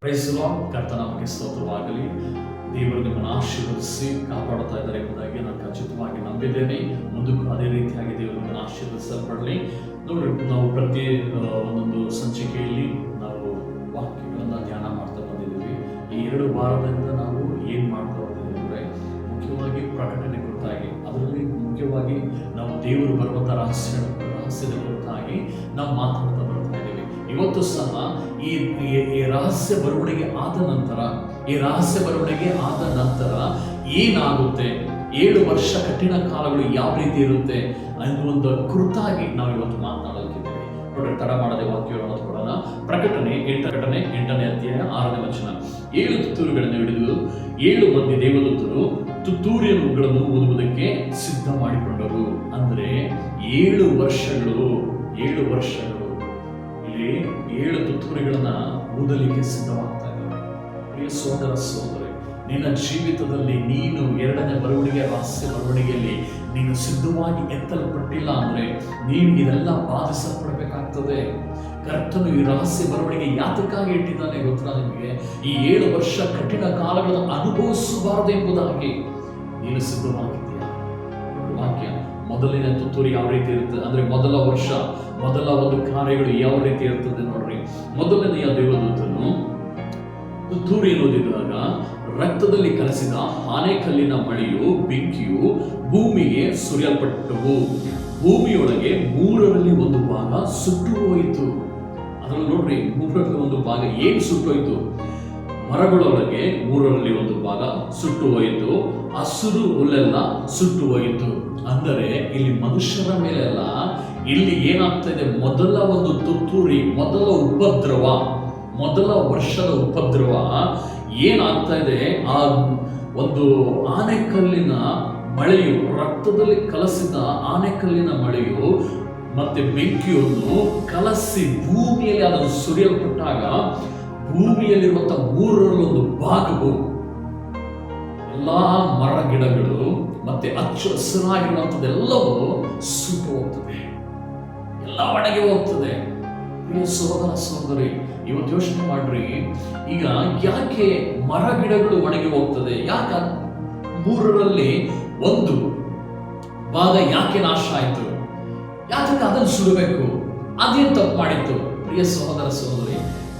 Price the lord. ಕರ್ತನಾಮಕ್ಕೆ ಸ್ತೋತ್ರವಾಗಲಿ. ದೇವರು ನಿಮ್ಮನ್ನು ಆಶೀರ್ವದಿಸಿ ಕಾಪಾಡುತ್ತಾ ಇದ್ದಾರೆ ಎಂಬುದಾಗಿ ನಾನು ಖಚಿತವಾಗಿ ನಂಬಿದ್ದೇನೆ. ಮುಂದಕ್ಕೂ ಅದೇ ರೀತಿಯಾಗಿ ದೇವರು ನಿಮ್ಮನ್ನು ಆಶೀರ್ವದಿಸಲ್ಪಡಲಿ. ನೋಡ್ರಿ, ನಾವು ಪ್ರತಿ ಒಂದೊಂದು ಸಂಚಿಕೆಯಲ್ಲಿ ನಾವು ವಾಕ್ಯಗಳನ್ನು ಧ್ಯಾನ ಮಾಡ್ತಾ ಬಂದಿದ್ದೀವಿ. ಈ 2 ವಾರದಿಂದ ನಾವು ಏನು ಮಾಡ್ತಾ ಬಂದಿದ್ದೀವಿ ಅಂದರೆ, ಮುಖ್ಯವಾಗಿ ಪ್ರಕಟಣೆ ಕುರಿತಾಗಿ, ಅದರಲ್ಲಿ ಮುಖ್ಯವಾಗಿ ನಾವು ದೇವರು ಬರುವಂಥ ರಹಸ್ಯದ ಕುರಿತಾಗಿ ನಾವು ಮಾತಾಡ್ತಾ ಬರ್ತಾ ಇದ್ದೀವಿ. ಇವತ್ತು ಸಹ ಈ ರಹಸ್ಯ ಬರವಣಿಗೆ ಆದ ನಂತರ ಏನಾಗುತ್ತೆ, 7 ವರ್ಷ ಕಠಿಣ ಕಾಲಗಳು ಯಾವ ರೀತಿ ಇರುತ್ತೆ ಅನ್ನುವಂಥ ಕುರಿತಾಗಿ ನಾವು ಇವತ್ತು ಮಾತನಾಡಲಿಕ್ಕಿದ್ದೇವೆ. ನೋಡ್ರಿ, ತಡ ಮಾಡದೆ ವಾಕ್ಯವನ್ನು ಓದ್ಕೊಳ್ಳೋಣ. ಪ್ರಕಟಣೆ 8ನೇ ಅಧ್ಯಾಯ 6ನೇ ವಚನ. 7 ತುತ್ತೂರುಗಳನ್ನು ಹಿಡಿದು 7 ಮಂದಿ ದೇವದೂತರು ತುತ್ತೂರಿಗಳನ್ನು ಊದುವುದಕ್ಕೆ ಸಿದ್ಧ ಮಾಡಿಕೊಂಡರು. ಅಂದರೆ 7 ವರ್ಷಗಳು ಇಲ್ಲಿ 7 ತುತ್ತೂರಿಗಳನ್ನ ಊದಲಿಕ್ಕೆ ಸಿದ್ಧವಾಗ್ತಾ ಇದ್ದಾರೆ. ಪ್ರಿಯ ಸೋದರ ಸೋದರಿ, ನಿನ್ನ ಜೀವಿತದಲ್ಲಿ ನೀನು 2ನೇ ಬರವಣಿಗೆ, ರಹಸ್ಯ ಬರವಣಿಗೆಯಲ್ಲಿ ನೀನು ಸಿದ್ಧವಾಗಿ ಎತ್ತಲ್ಪಟ್ಟಿಲ್ಲ ಅಂದ್ರೆ ನೀನು ಇದೆಲ್ಲ ಬಾಧಿಸಲ್ಪಡಬೇಕಾಗ್ತದೆ. ಕರ್ತನು ಈ ರಹಸ್ಯ ಬರವಣಿಗೆ ಯಾತಕ್ಕಾಗಿ ಇಟ್ಟಿದ್ದಾನೆ ಗೊತ್ತಾ ನಿಮಗೆ? ಈ 7 ವರ್ಷ ಕಠಿಣ ಕಾಲಗಳನ್ನು ಅನುಭವಿಸಬಾರದು ಎಂಬುದಾಗಿ ನೀನು ಸಿದ್ಧವಾಗಿದ್ದೀಯಾ? ವಾಕ್ಯ ಮೊದಲಿನ ತುತ್ತೂರಿ ಯಾವ ರೀತಿ ಇರ್ತದೆ ಅಂದ್ರೆ, ಮೊದಲ ವರ್ಷ, ಮೊದಲ ಒಂದು ಕಾರ್ಯಗಳು ಯಾವ ರೀತಿ ಇರ್ತದೆ ನೋಡ್ರಿ. ಮೊದಲನೆಯ ದೇವದೂತನು ತುತ್ತೂರಿಯನ್ನು ಊದಿದಾಗ ರಕ್ತದಲ್ಲಿ ಕಲಸಿದ ಆನೆಕಲ್ಲಿನ ಮಳೆಯು ಬೆಂಕಿಯು ಭೂಮಿಗೆ ಸುರಿಯಲ್ಪಟ್ಟವು. ಭೂಮಿಯೊಳಗೆ 3ರಲ್ಲಿ 1 ಭಾಗ ಸುಟ್ಟು ಹೋಯಿತು. ಅದರಲ್ಲಿ ನೋಡ್ರಿ, 3ರಲ್ಲಿ 1 ಭಾಗ ಏನು ಸುಟ್ಟು ಹೋಯಿತು? ಮರಗಳೊಳಗೆ 3ರಲ್ಲಿ 1 ಭಾಗ ಸುಟ್ಟು ಹೋಯಿತು. ಹಸಿರು ಹುಲ್ಲೆಲ್ಲ ಸುಟ್ಟು ಹೋಯಿತು. ಅಂದರೆ ಇಲ್ಲಿ ಮನುಷ್ಯರ ಮೇಲೆ ಅಲ್ಲ, ಇಲ್ಲಿ ಏನಾಗ್ತಾ ಇದೆ, ಮೊದಲ ಒಂದು ತುತ್ತೂರಿ, ಮೊದಲ ವರ್ಷದ ಉಪದ್ರವ ಏನಾಗ್ತಾ ಇದೆ, ಆ ಒಂದು ಆನೆಕಲ್ಲಿನ ಮಳೆಯು, ರಕ್ತದಲ್ಲಿ ಕಲಸಿದ ಆನೆಕಲ್ಲಿನ ಮಳೆಯು ಮತ್ತೆ ಬೆಂಕಿಯನ್ನು ಕಲಸಿ ಭೂಮಿಯಲ್ಲಿ ಅದನ್ನು ಸುರಿಯಲ್ಪಟ್ಟಾಗ ಭೂಮಿಯಲ್ಲಿರುವಂತಹ 3ರಲ್ಲಿ 1 ಭಾಗವು, ಎಲ್ಲಾ ಮರ ಗಿಡಗಳು ಮತ್ತೆ ಹಚ್ಚ ಹಸಿರಾಗಿರುವಂಥದ್ದೆಲ್ಲವೂ ಸುಟ್ಟು ಹೋಗ್ತದೆ, ಎಲ್ಲ ಒಣಗಿ ಹೋಗ್ತದೆ. ಸೋದರ ಸೋದರಿ, ಇವತ್ತು ಯೋಚನೆ ಮಾಡ್ರಿ, ಈಗ ಯಾಕೆ ಮರ ಗಿಡಗಳು ಒಣಗಿ ಹೋಗ್ತದೆ? ಯಾಕ 3ರಲ್ಲಿ 1 ಭಾಗ ಯಾಕೆ ನಾಶ ಆಯ್ತು? ಯಾಕೆ ಅದನ್ನು ಸುಡಬೇಕು? ಅದೇನು ತಪ್ಪು ಮಾಡಿತ್ತು? ಪ್ರಿಯ ಸಹೋದರ ಸಹೋದರಿ,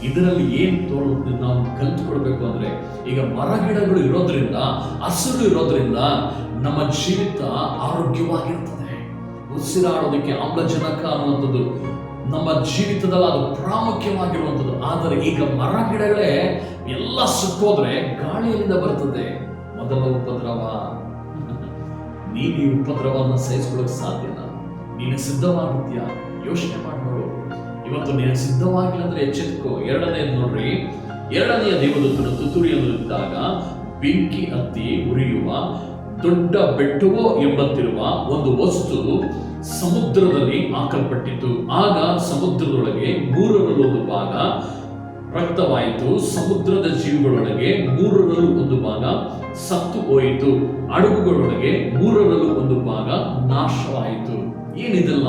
ಇದರಲ್ಲಿ ಏನು ನಾವು ಕಲಿತುಕೊಳ್ಬೇಕು ಅಂದ್ರೆ, ಈಗ ಮರ ಗಿಡಗಳು ಇರೋದ್ರಿಂದ, ಹಸಿರು ಇರೋದ್ರಿಂದ ನಮ್ಮ ಜೀವಿತ ಆರೋಗ್ಯವಾಗಿರ್ತದೆ. ಉಸಿರಾಡೋದಕ್ಕೆ ಆಮ್ಲಜನಕ ಅನ್ನುವಂಥದ್ದು ನಮ್ಮ ಜೀವಿತದಲ್ಲಿ ಅದು ಪ್ರಾಮುಖ್ಯವಾಗಿರುವಂಥದ್ದು. ಆದರೆ ಈಗ ಮರ ಗಿಡಗಳೇ ಎಲ್ಲ ಸುಟ್ಟೋದ್ರೆ ಗಾಳಿಯಿಂದ ಬರ್ತದೆ ಮೊದಲ ಉಪದ್ರವ. ನೀನು ಈ ಉಪದ್ರವವನ್ನು ಸಹಿಸ್ಕೊಳ್ಳೋಕೆ ಸಾಧ್ಯನಾ? ನೀನು ಸಿದ್ಧವಾಗಿದ್ಯಾ? ಯೋಚನೆ ಮಾಡಿ ನೋಡು. ಇವತ್ತು ನೀನು ಸಿದ್ಧವಾಗಿಲ್ಲ ಅಂದ್ರೆ ಎಚ್ಚೆತ್ಕೋ. 2ನೇದು ನೋಡ್ರಿ, 2ನೆಯ ದೇವದೂತನು ತುತ್ತೂರಿಯನ್ನು ಇದ್ದಾಗ ಬೆಂಕಿ ಹತ್ತಿ ಉರಿಯುವ ದೊಡ್ಡ ಬೆಟ್ಟವೋ ಎಂಬಂತಿರುವ ಒಂದು ವಸ್ತು ಸಮುದ್ರದಲ್ಲಿ ಹಾಕಲ್ಪಟ್ಟಿತು. ಆಗ ಸಮುದ್ರದೊಳಗೆ 3ರಲ್ಲಿ 1 ಭಾಗ ರಕ್ತವಾಯಿತು. ಸಮುದ್ರದ ಜೀವಿಗಳೊಳಗೆ 3ರಲ್ಲಿ 1 ಭಾಗ ಸತ್ತು ಹೋಯಿತು. ಹಡಗುಗಳೊಳಗೆ 3ರಲ್ಲಿ 1 ಭಾಗ ನಾಶವಾಯಿತು. ಏನಿದೆಲ್ಲ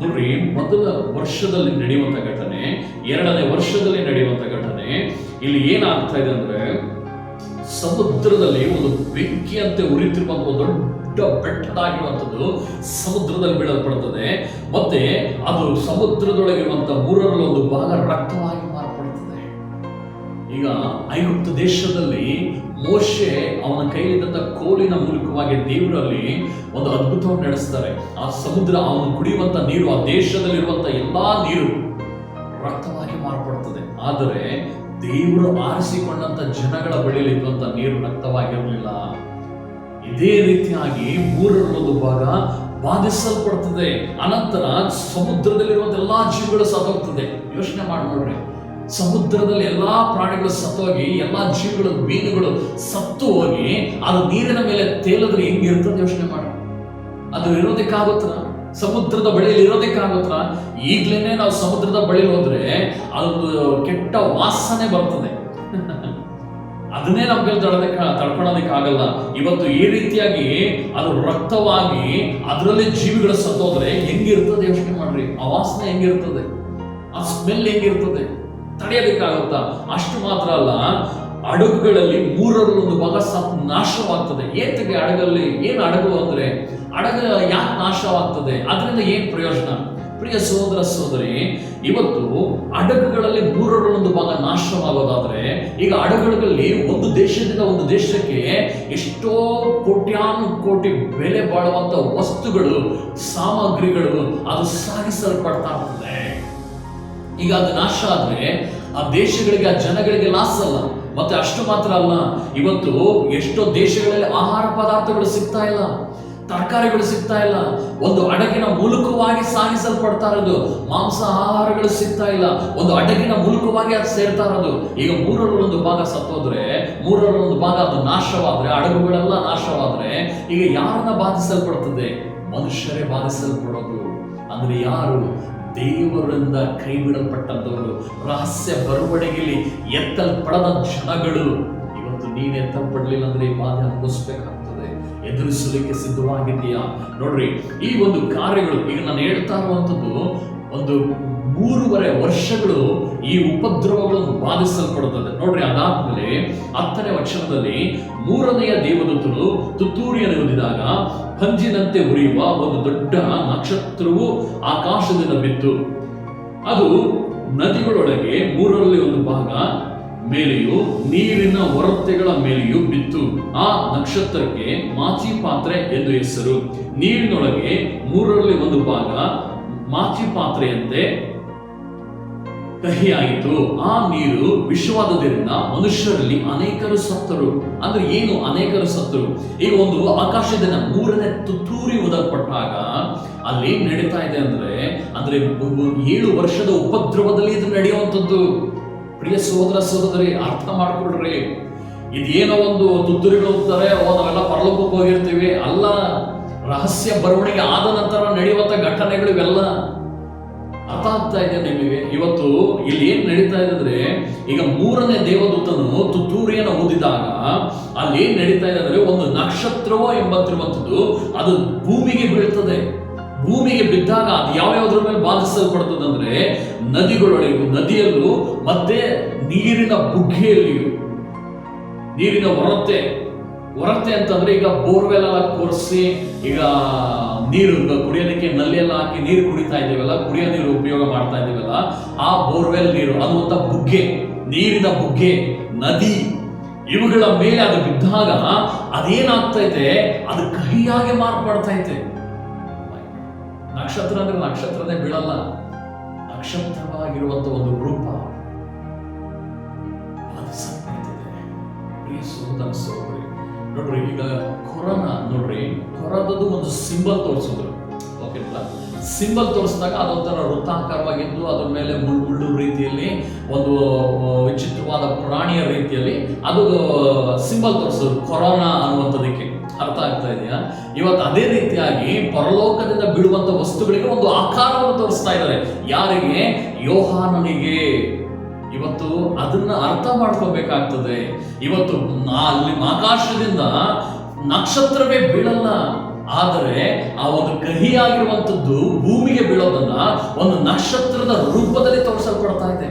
ನೋಡ್ರಿ, ಮೊದಲ ವರ್ಷದಲ್ಲಿ ನಡೆಯುವಂತ ಘಟನೆ, 2ನೇ ವರ್ಷದಲ್ಲಿ ನಡೆಯುವಂತ ಘಟನೆ. ಇಲ್ಲಿ ಏನಾಗ್ತಾ ಇದೆ ಅಂದ್ರೆ, ಸಮುದ್ರದಲ್ಲಿ ಒಂದು ಬೆಂಕಿಯಂತೆ ಉರಿತಿರುವಂತಹ ದೊಡ್ಡ ಬೆಟ್ಟದಾಗಿರುವಂಥದ್ದು ಸಮುದ್ರದಲ್ಲಿ ಬೀಳಲ್ಪಡುತ್ತದೆ. ಮತ್ತೆ ಅದು ಸಮುದ್ರದೊಳಗಿರುವಂತಹ 3ರಲ್ಲಿ 1 ಭಾಗ ರಕ್ತವಾಗಿ ಮಾರ್ಪಡುತ್ತದೆ. ಈಗ ಐಗುಪ್ತ ದೇಶದಲ್ಲಿ ಮೋಶೆ ಅವನ ಕೈಲಿದ್ದಂಥ ಕೋಲಿನ ಮೂಲಕವಾಗಿ ದೇವರಲ್ಲಿ ಒಂದು ಅದ್ಭುತವನ್ನು ನಡೆಸ್ತಾರೆ. ಆ ಸಮುದ್ರ, ಅವನು ಕುಡಿಯುವಂತ ನೀರು, ಆ ದೇಶದಲ್ಲಿರುವಂತ ಎಲ್ಲಾ ನೀರು ರಕ್ತವಾಗಿ ಮಾರ್ಪಡುತ್ತದೆ. ಆದರೆ ದೇವರು ಆರಿಸಿಕೊಂಡಂತ ಜನಗಳ ಬಳಿಯಲ್ಲಿ ಇರುವಂತ ನೀರು ರಕ್ತವಾಗಿರಲಿಲ್ಲ. ಇದೇ ರೀತಿಯಾಗಿ 3ರಲ್ಲಿ 1 ಭಾಗ ಬಾಧಿಸಲ್ಪಡ್ತದೆ. ಅನಂತರ ಸಮುದ್ರದಲ್ಲಿರುವಂತ ಎಲ್ಲಾ ಜೀವಿಗಳು ಸತ್ತೋಗ್ತದೆ. ಯೋಚನೆ ಮಾಡಿ ನೋಡ್ರಿ, ಸಮುದ್ರದಲ್ಲಿ ಎಲ್ಲಾ ಪ್ರಾಣಿಗಳು ಸತ್ತೋಗಿ, ಎಲ್ಲಾ ಜೀವಿಗಳು, ಮೀನುಗಳು ಸತ್ತು ಹೋಗಿ ಅದು ನೀರಿನ ಮೇಲೆ ತೇಲಿದ್ರೆ ಹೆಂಗಿರ್ತದೆ ಯೋಚನೆ ಮಾಡಿ. ಅದು ಇರೋದಕ್ಕಾಗುತ್ತ? ಸಮುದ್ರದ ಬಳಿಯಲ್ಲಿ ಇರೋದಕ್ಕಾಗುತ್ತ? ಈಗ್ಲೇನೆ ನಾವು ಸಮುದ್ರದ ಬಳಿ ಹೋದ್ರೆ ಅದೊಂದು ಕೆಟ್ಟ ವಾಸನೆ ಬರ್ತದೆ. ಅದನ್ನೇ ನಮ್ಗೆ ತಡ್ಕೊಳ್ಳೋದಕ್ಕಾಗಲ್ಲ. ಇವತ್ತು ಈ ರೀತಿಯಾಗಿ ಅದು ರಕ್ತವಾಗಿ ಅದರಲ್ಲಿ ಜೀವಿಗಳು ಸತ್ತೋದ್ರೆ ಹೆಂಗಿರ್ತದೆ ಯೋಚನೆ ಮಾಡ್ರಿ. ಆ ವಾಸನೆ ಹೆಂಗಿರ್ತದೆ, ಆ ಸ್ಮೆಲ್ ಹೆಂಗಿರ್ತದೆ. ತಡೆಯೋದಕ್ಕಾಗುತ್ತಾ? ಅಷ್ಟು ಮಾತ್ರ ಅಲ್ಲ, ಹಡಗುಗಳಲ್ಲಿ 1/3 ನಾಶವಾಗ್ತದೆ. ಏತಕ್ಕೆ ಹಡಗಲ್ಲಿ? ಏನು ಹಡಗು ಅಂದ್ರೆ, ಹಡಗು ಯಾಕೆ ನಾಶವಾಗ್ತದೆ? ಅದರಿಂದ ಏನ್ ಪ್ರಯೋಜನ? ಪ್ರಿಯ ಸಹೋದರ ಸಹೋದರಿ, ಇವತ್ತು ಹಡಗುಗಳಲ್ಲಿ 1/3 ನಾಶವಾಗೋದಾದ್ರೆ, ಈಗ ಹಡಗುಗಳಲ್ಲಿ ಒಂದು ದೇಶದಿಂದ ಒಂದು ದೇಶಕ್ಕೆ ಎಷ್ಟೋ ಕೋಟ್ಯಾನು ಕೋಟಿ ಬೆಲೆ ಬಾಳುವಂತ ವಸ್ತುಗಳು, ಸಾಮಗ್ರಿಗಳು ಅದು ಸಾಗಿಸಲ್ಪಡ್ತಾ ಇರ್ತದೆ. ಈಗ ಅದು ನಾಶ ಆದ್ರೆ ಆ ದೇಶಗಳಿಗೆ, ಆ ಜನಗಳಿಗೆ ಲಾಸ್ ಅಲ್ಲ. ಮತ್ತೆ ಅಷ್ಟು ಮಾತ್ರ ಅಲ್ಲ, ಇವತ್ತು ಎಷ್ಟೋ ದೇಶಗಳಲ್ಲಿ ಆಹಾರ ಪದಾರ್ಥಗಳು ಸಿಗ್ತಾ ಇಲ್ಲ, ತರಕಾರಿಗಳು ಸಿಗ್ತಾ ಇಲ್ಲ. ಒಂದು ಹಡಗಿನ ಮೂಲಕವಾಗಿ ಸಾಗಿಸಲ್ಪಡ್ತಾ ಇರೋದು ಮಾಂಸ ಆಹಾರಗಳು ಸಿಗ್ತಾ ಇಲ್ಲ, ಒಂದು ಹಡಗಿನ ಮೂಲಕವಾಗಿ ಅದು ಸೇರ್ತಾ ಇರೋದು. ಈಗ 1/3 ಸತ್ತೋದ್ರೆ, 1/3 ಅದು ನಾಶವಾದ್ರೆ, ಹಡಗುಗಳೆಲ್ಲ ನಾಶವಾದ್ರೆ, ಈಗ ಯಾರನ್ನ ಬಾಧಿಸಲ್ಪಡ್ತದೆ? ಮನುಷ್ಯರೇ ಬಾಧಿಸಲ್ಪಡೋದು. ಅಂದ್ರೆ ಯಾರು? ದೇವರಿಂದ ಕೈ ಬಿಡಲ್ಪಟ್ಟಂತವರು, ರಹಸ್ಯ ಬರವಣಿಗೆಯಲ್ಲಿ ಎತ್ತಲ್ಪಡದ ಜನಗಳು. ಇವತ್ತು ನೀನು ಎತ್ತಲ್ಪಡ್ಲಿಲ್ಲ ಅಂದ್ರೆ ಈ ಬಾಧೆ ಅನುಭವಿಸ್ಬೇಕಾಗ್ತದೆ. ಎದುರಿಸಲಿಕ್ಕೆ ಸಿದ್ಧವಾಗಿದೆಯಾ? ನೋಡ್ರಿ, ಈ ಒಂದು ಕಾರ್ಯಗಳು, ಈಗ ನಾನು ಹೇಳ್ತಾ ಇರುವಂತದ್ದು, ಒಂದು 3.5 ವರ್ಷಗಳು ಈ ಉಪದ್ರವಗಳನ್ನು ಬಾಧಿಸಲ್ಪಡುತ್ತದೆ. ನೋಡ್ರಿ, ಅದಾದ್ಮೇಲೆ 10ನೇ ವಚನದಲ್ಲಿ 3ನೆಯ ದೇವದೂತನು ತುತ್ತೂರಿಯನ್ನು ಊದಿದಾಗ ಪಂಜಿನಂತೆ ಉರಿಯುವ ಒಂದು ದೊಡ್ಡ ನಕ್ಷತ್ರವು ಆಕಾಶದಿಂದ ಬಿತ್ತು. ಅದು ನದಿಗಳೊಳಗೆ 1/3 ಮೇಲೆಯೂ ನೀರಿನ ಹೊರತೆಗಳ ಮೇಲೆಯೂ ಬಿತ್ತು. ಆ ನಕ್ಷತ್ರಕ್ಕೆ ಮಾಚಿ ಪಾತ್ರೆ ಎಂದು ಹೆಸರು. ನೀರಿನೊಳಗೆ 1/3 ಮಾಚಿ ಪಾತ್ರೆಯಂತೆ ಕಹಿಯಾಯಿತು. ಆ ನೀರು ವಿಷವಾದದಿಂದ ಮನುಷ್ಯರಲ್ಲಿ ಅನೇಕರು ಸತ್ತರು. ಅಂದ್ರೆ ಏನು ಅನೇಕರು ಸತ್ತರು? ಈಗ ಒಂದು ಆಕಾಶದಿಂದ 3ನೇ ತುತ್ತೂರಿ ಊದಲ್ಪಟ್ಟಾಗ ಅಲ್ಲಿ ನಡೀತಾ ಇದೆ ಅಂದ್ರೆ 7 ವರ್ಷದ ಉಪದ್ರವದಲ್ಲಿ ಇದು ನಡೆಯುವಂಥದ್ದು. ಪ್ರಿಯ ಸಹೋದರ ಸಹೋದರಿ, ಅರ್ಥ ಮಾಡ್ಕೊಳ್ರಿ. ಇದೇನೋ ಒಂದು ತುತ್ತೂರಿಗಳು ಹೋಗ್ತಾರೆ, ನಾವೆಲ್ಲ ಪರಲೋಕಕ್ಕೆ ಹೋಗಿರ್ತೀವಿ ಅಲ್ಲ. ರಹಸ್ಯ ಬರವಣಿಗೆ ಆದ ನಂತರ ನಡೆಯುವಂತ ಘಟನೆಗಳು ಇವೆಲ್ಲ. ಅರ್ಥ ಆಗ್ತಾ ಇದೆ ನಿಮಗೆ? ಇವತ್ತು ಇಲ್ಲಿ ಏನ್ ನಡೀತಾ ಇದೆ ಅಂದ್ರೆ, ಈಗ 3ನೇ ದೇವದೂತನು ತುತ್ತೂರಿಯನ್ನು ಊದಿದಾಗ ಅಲ್ಲಿ ಏನ್ ನಡೀತಾ ಇದೆ ಅಂದ್ರೆ, ಒಂದು ನಕ್ಷತ್ರವೋ ಎಂಬತ್ತಿರುವಂಥದ್ದು ಅದು ಭೂಮಿಗೆ ಬೀಳ್ತದೆ. ಭೂಮಿಗೆ ಬಿದ್ದಾಗ ಅದು ಯಾವ್ಯಾವ್ದ್ರ ಮೇಲೆ ಬಾಧಿಸಲ್ಪಡ್ತದೆ ಅಂದ್ರೆ, ನದಿಗಳೊಳಗೂ, ನದಿಯಲ್ಲೂ, ಮತ್ತೆ ನೀರಿನ ಬುಗ್ಗೆಯಲ್ಲಿಯೂ. ನೀರಿನ ಹೊರತೆ ಅಂತಂದ್ರೆ, ಈಗ ಬೋರ್ವೆಲ್ ಎಲ್ಲ ಕೊರ್ಸಿ, ಈಗ ನೀರು ಕುಡಿಯೋದಕ್ಕೆ ನಲ್ಲಿಯೆಲ್ಲ ಹಾಕಿ ನೀರು ಕುಡಿತಾ ಇದ್ದೀವಲ್ಲ, ಕುಡಿಯೋ ನೀರು ಉಪಯೋಗ ಮಾಡ್ತಾ ಇದ್ದೀವಲ್ಲ, ಆ ಬೋರ್ವೆಲ್ ನೀರು ಅನ್ನುವಂಥ ಬುಗ್ಗೆ, ನೀರಿನ ಬುಗ್ಗೆ, ನದಿ, ಇವುಗಳ ಮೇಲೆ ಅದು ಬಿದ್ದಾಗ ಅದೇನಾಗ್ತೈತೆ? ಅದು ಕಹಿಯಾಗಿ ಮಾರ್ಪಡ್ತೈತೆ. ನಕ್ಷತ್ರ ಅಂದ್ರೆ ನಕ್ಷತ್ರನೇ ಬೀಳಲ್ಲ, ನಕ್ಷತ್ರವಾಗಿರುವಂತ ಒಂದು ರೂಪ ನೋಡ್ರಿ. ಈಗ ಕೊರೋನಾ ನೋಡ್ರಿ, ಕೊರೋನಾದ್ದು ಒಂದು ಸಿಂಬಲ್ ತೋರಿಸಿದ್ರು. ಓಕೆನಾ? ಸಿಂಬಲ್ ತೋರಿಸಿದಾಗ ಅದೊಂಥರ ವೃತ್ತಾಕಾರವಾಗಿದ್ದು, ಅದ್ರ ಮೇಲೆ ಮುಳ್ಳು ರೀತಿಯಲ್ಲಿ ಒಂದು ವಿಚಿತ್ರವಾದ ಪ್ರಾಣಿಯ ರೀತಿಯಲ್ಲಿ ಅದು ಸಿಂಬಲ್ ತೋರಿಸಿದ್ರು, ಕೊರೋನಾ ಅನ್ನುವಂಥದಕ್ಕೆ. ಅರ್ಥ ಆಗ್ತಾ ಇದೆಯಾ? ಇವತ್ತು ಅದೇ ರೀತಿಯಾಗಿ ಪರಲೋಕದಿಂದ ಬೀಳುವಂತ ವಸ್ತುಗಳಿಗೆ ಒಂದು ಆಕಾರವನ್ನು ತೋರಿಸ್ತಾ ಇದ್ದಾರೆ. ಯಾರಿಗೆ? ಯೋಹಾನನಿಗೆ. ಇವತ್ತು ಅದನ್ನ ಅರ್ಥ ಮಾಡ್ಕೋಬೇಕಾಗ್ತದೆ. ಇವತ್ತು ಅಲ್ಲಿ ಆಕಾಶದಿಂದ ನಕ್ಷತ್ರವೇ ಬೀಳಲ್ಲ, ಆದರೆ ಆ ಒಂದು ಕಹಿಯಾಗಿರುವಂತದ್ದು ಭೂಮಿಗೆ ಬೀಳೋದನ್ನ ಒಂದು ನಕ್ಷತ್ರದ ರೂಪದಲ್ಲಿ ತೋರಿಸಲ್ಪಡ್ತಾ ಇದೆ.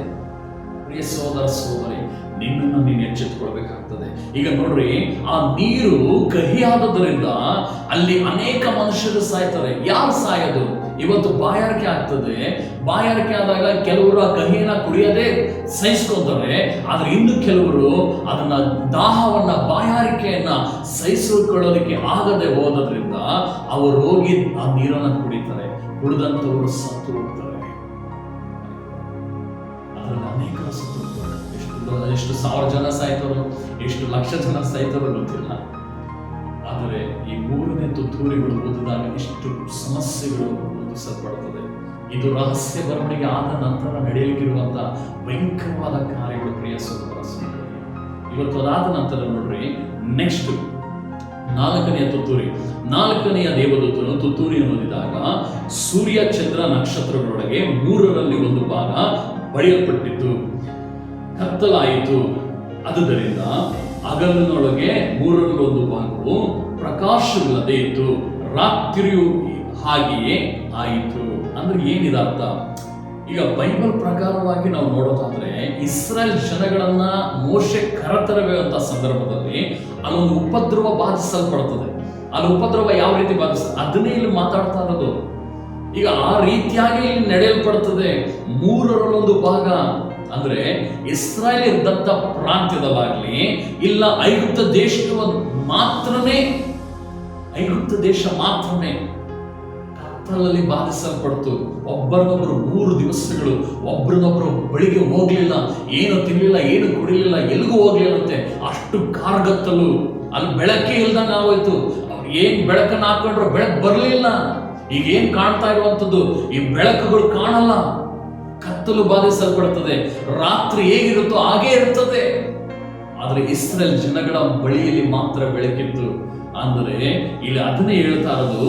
ಪ್ರಿಯ ಸಹೋದರ ಸಹೋದರಿ, ನಿನ್ನನ್ನು ನೀನು ಎಚ್ಚೆತ್ತುಕೊಳ್ಬೇಕಾಗ್ತದೆ. ಈಗ ನೋಡ್ರಿ, ಆ ನೀರು ಕಹಿಯಾದದ್ರಿಂದ ಅಲ್ಲಿ ಅನೇಕ ಮನುಷ್ಯರು ಸಾಯ್ತಾರೆ. ಯಾರು ಸಾಯೋದು? ಇವತ್ತು ಬಾಯಾರಿಕೆ ಆಗ್ತದೆ. ಬಾಯಾರಿಕೆ ಆದಾಗ ಕೆಲವರು ಆ ಕಹಿಯನ್ನ ಕುಡಿಯದೆ ಸಹಿಸ್ಕೊಂತಾರೆ, ಆದ್ರೆ ಇನ್ನು ಕೆಲವರು ಅದನ್ನ ದಾಹವನ್ನ, ಬಾಯಾರಿಕೆಯನ್ನ ಸಹಿಸಿಕೊಳ್ಳೋದಕ್ಕೆ ಆಗದೆ ಹೋದ್ರಿಂದ ಅವರು ಹೋಗಿ ಆ ನೀರನ್ನ ಕುಡಿತಾರೆ. ಕುಡಿದಂತವರು ಸತ್ತು ಹೋಗ್ತಾರೆ. ಅದರಲ್ಲಿ ಅನೇಕರು ಸತ್ತು ಹೋಗ್ತಾರೆ. ಎಷ್ಟು 1000 ಜನ ಸಾಯ್ತಾರೋ, ಎಷ್ಟು ಲಕ್ಷ ಜನ ಸಾಯ್ತಾರೋ ಗೊತ್ತಿಲ್ಲ. ಆದರೆ ಈ 3ನೇ ತುತ್ತೂರಿಗಳು ಊದಿದಾಗ ಎಷ್ಟು ಸಮಸ್ಯೆಗಳು ಊದಿಸಲ್ಪಡುತ್ತದೆ. ಇದು ರಹಸ್ಯ ಬರವಣಿಗೆ ಆದ ನಂತರ ನಡೆಯಲಿಕ್ಕಿರುವಂತಹ ಭಯಂಕರವಾದ ಕಾರ್ಯಗಳು. ಪ್ರಿಯ ಸಹೋದರ ಸಹೋದರಿ, ಇವತ್ತು ಅದಾದ ನಂತರ ನೋಡ್ರಿ, ನೆಕ್ಸ್ಟ್ 4ನೆಯ ತುತ್ತೂರಿ. 4ನೆಯ ದೇವದೂತನು ತುತ್ತೂರಿಯನ್ನು ಊದಿದಾಗ ಸೂರ್ಯ, ಚಂದ್ರ, ನಕ್ಷತ್ರಗಳೊಳಗೆ 1/3 ಬಡಿಯಲ್ಪಟ್ಟಿತು, ಕತ್ತಲಾಯಿತು. ಆದುದರಿಂದ ಹಗಲಿನೊಳಗೆ 1/3 ಪ್ರಕಾಶವಿಲ್ಲದೆ ಇತ್ತು, ರಾತ್ರಿಯೂ ಹಾಗೆಯೇ ಆಯಿತು. ಅಂದ್ರೆ ಏನಿದೆ ಅರ್ಥ? ಈಗ ಬೈಬಲ್ ಪ್ರಕಾರವಾಗಿ ನಾವು ನೋಡೋದಾದ್ರೆ ಇಸ್ರಾಯೇಲ್ ಜನಗಳನ್ನ ಮೋಶೆ ಕರೆತರಬೇಕಂತ ಸಂದರ್ಭದಲ್ಲಿ ಅಲ್ಲೊಂದು ಉಪದ್ರವ ಬಾಧಿಸಲ್ಪಡ್ತದೆ. ಅಲ್ಲಿ ಉಪದ್ರವ ಯಾವ ರೀತಿ ಅದನ್ನೇ ಇಲ್ಲಿ ಮಾತಾಡ್ತಾ ಇರೋದು. ಈಗ ಆ ರೀತಿಯಾಗಿ ಇಲ್ಲಿ ನಡೆಯಲ್ಪಡ್ತದೆ. 1/3 ಭಾಗ ಅಂದ್ರೆ ಇಸ್ರಾಯೇಲ್ ಇದ್ದಂತ ಪ್ರಾಂತ್ಯದಲ್ಲಾಗ್ಲಿ ಇಲ್ಲ ಐಗುಪ್ತ ದೇಶ ಮಾತ್ರನೇ ಕತ್ತಲಲ್ಲಿ ಬಾಧಿಸಲ್ಪಡ್ತು. ಒಬ್ಬರನ್ನೊಬ್ಬರು 3 ದಿವಸಗಳು ಒಬ್ಬರನ್ನೊಬ್ಬರು ಬಳಿಗೆ ಹೋಗ್ಲಿಲ್ಲ, ಏನು ತಿನ್ಲಿಲ್ಲ, ಏನು ಕುಡಿಲಿಲ್ಲ, ಎಲ್ಲಿಗೂ ಹೋಗ್ಲಿಲ್ಲಂತೆ. ಅಷ್ಟು ಕಾರ್ಗತ್ತಲು, ಅಲ್ಲಿ ಬೆಳಕೇ ಇಲ್ದಂಗ ಆಗೋಯ್ತು. ಏನ್ ಬೆಳಕನ್ನು ಹಾಕೊಂಡ್ರು ಬೆಳಕು ಬರ್ಲಿಲ್ಲ. ಈಗ ಏನ್ ಕಾಣ್ತಾ ಇರುವಂತದ್ದು, ಈ ಬೆಳಕುಗಳು ಕಾಣಲ್ಲ, ಕತ್ತಲು ಬಾಧಿಸಲ್ಪಡುತ್ತದೆ. ರಾತ್ರಿ ಹೇಗಿರುತ್ತೋ ಹಾಗೇ ಇರುತ್ತದೆ. ಆದ್ರೆ ಇಸ್ರೇಲ್ ಜನಗಳ ಬಳಿಯಲ್ಲಿ ಮಾತ್ರ ಬೆಳಕಿತ್ತು. ಅಂದ್ರೆ ಇಲ್ಲಿ ಅದನ್ನೇ ಹೇಳ್ತಾ ಇರೋದು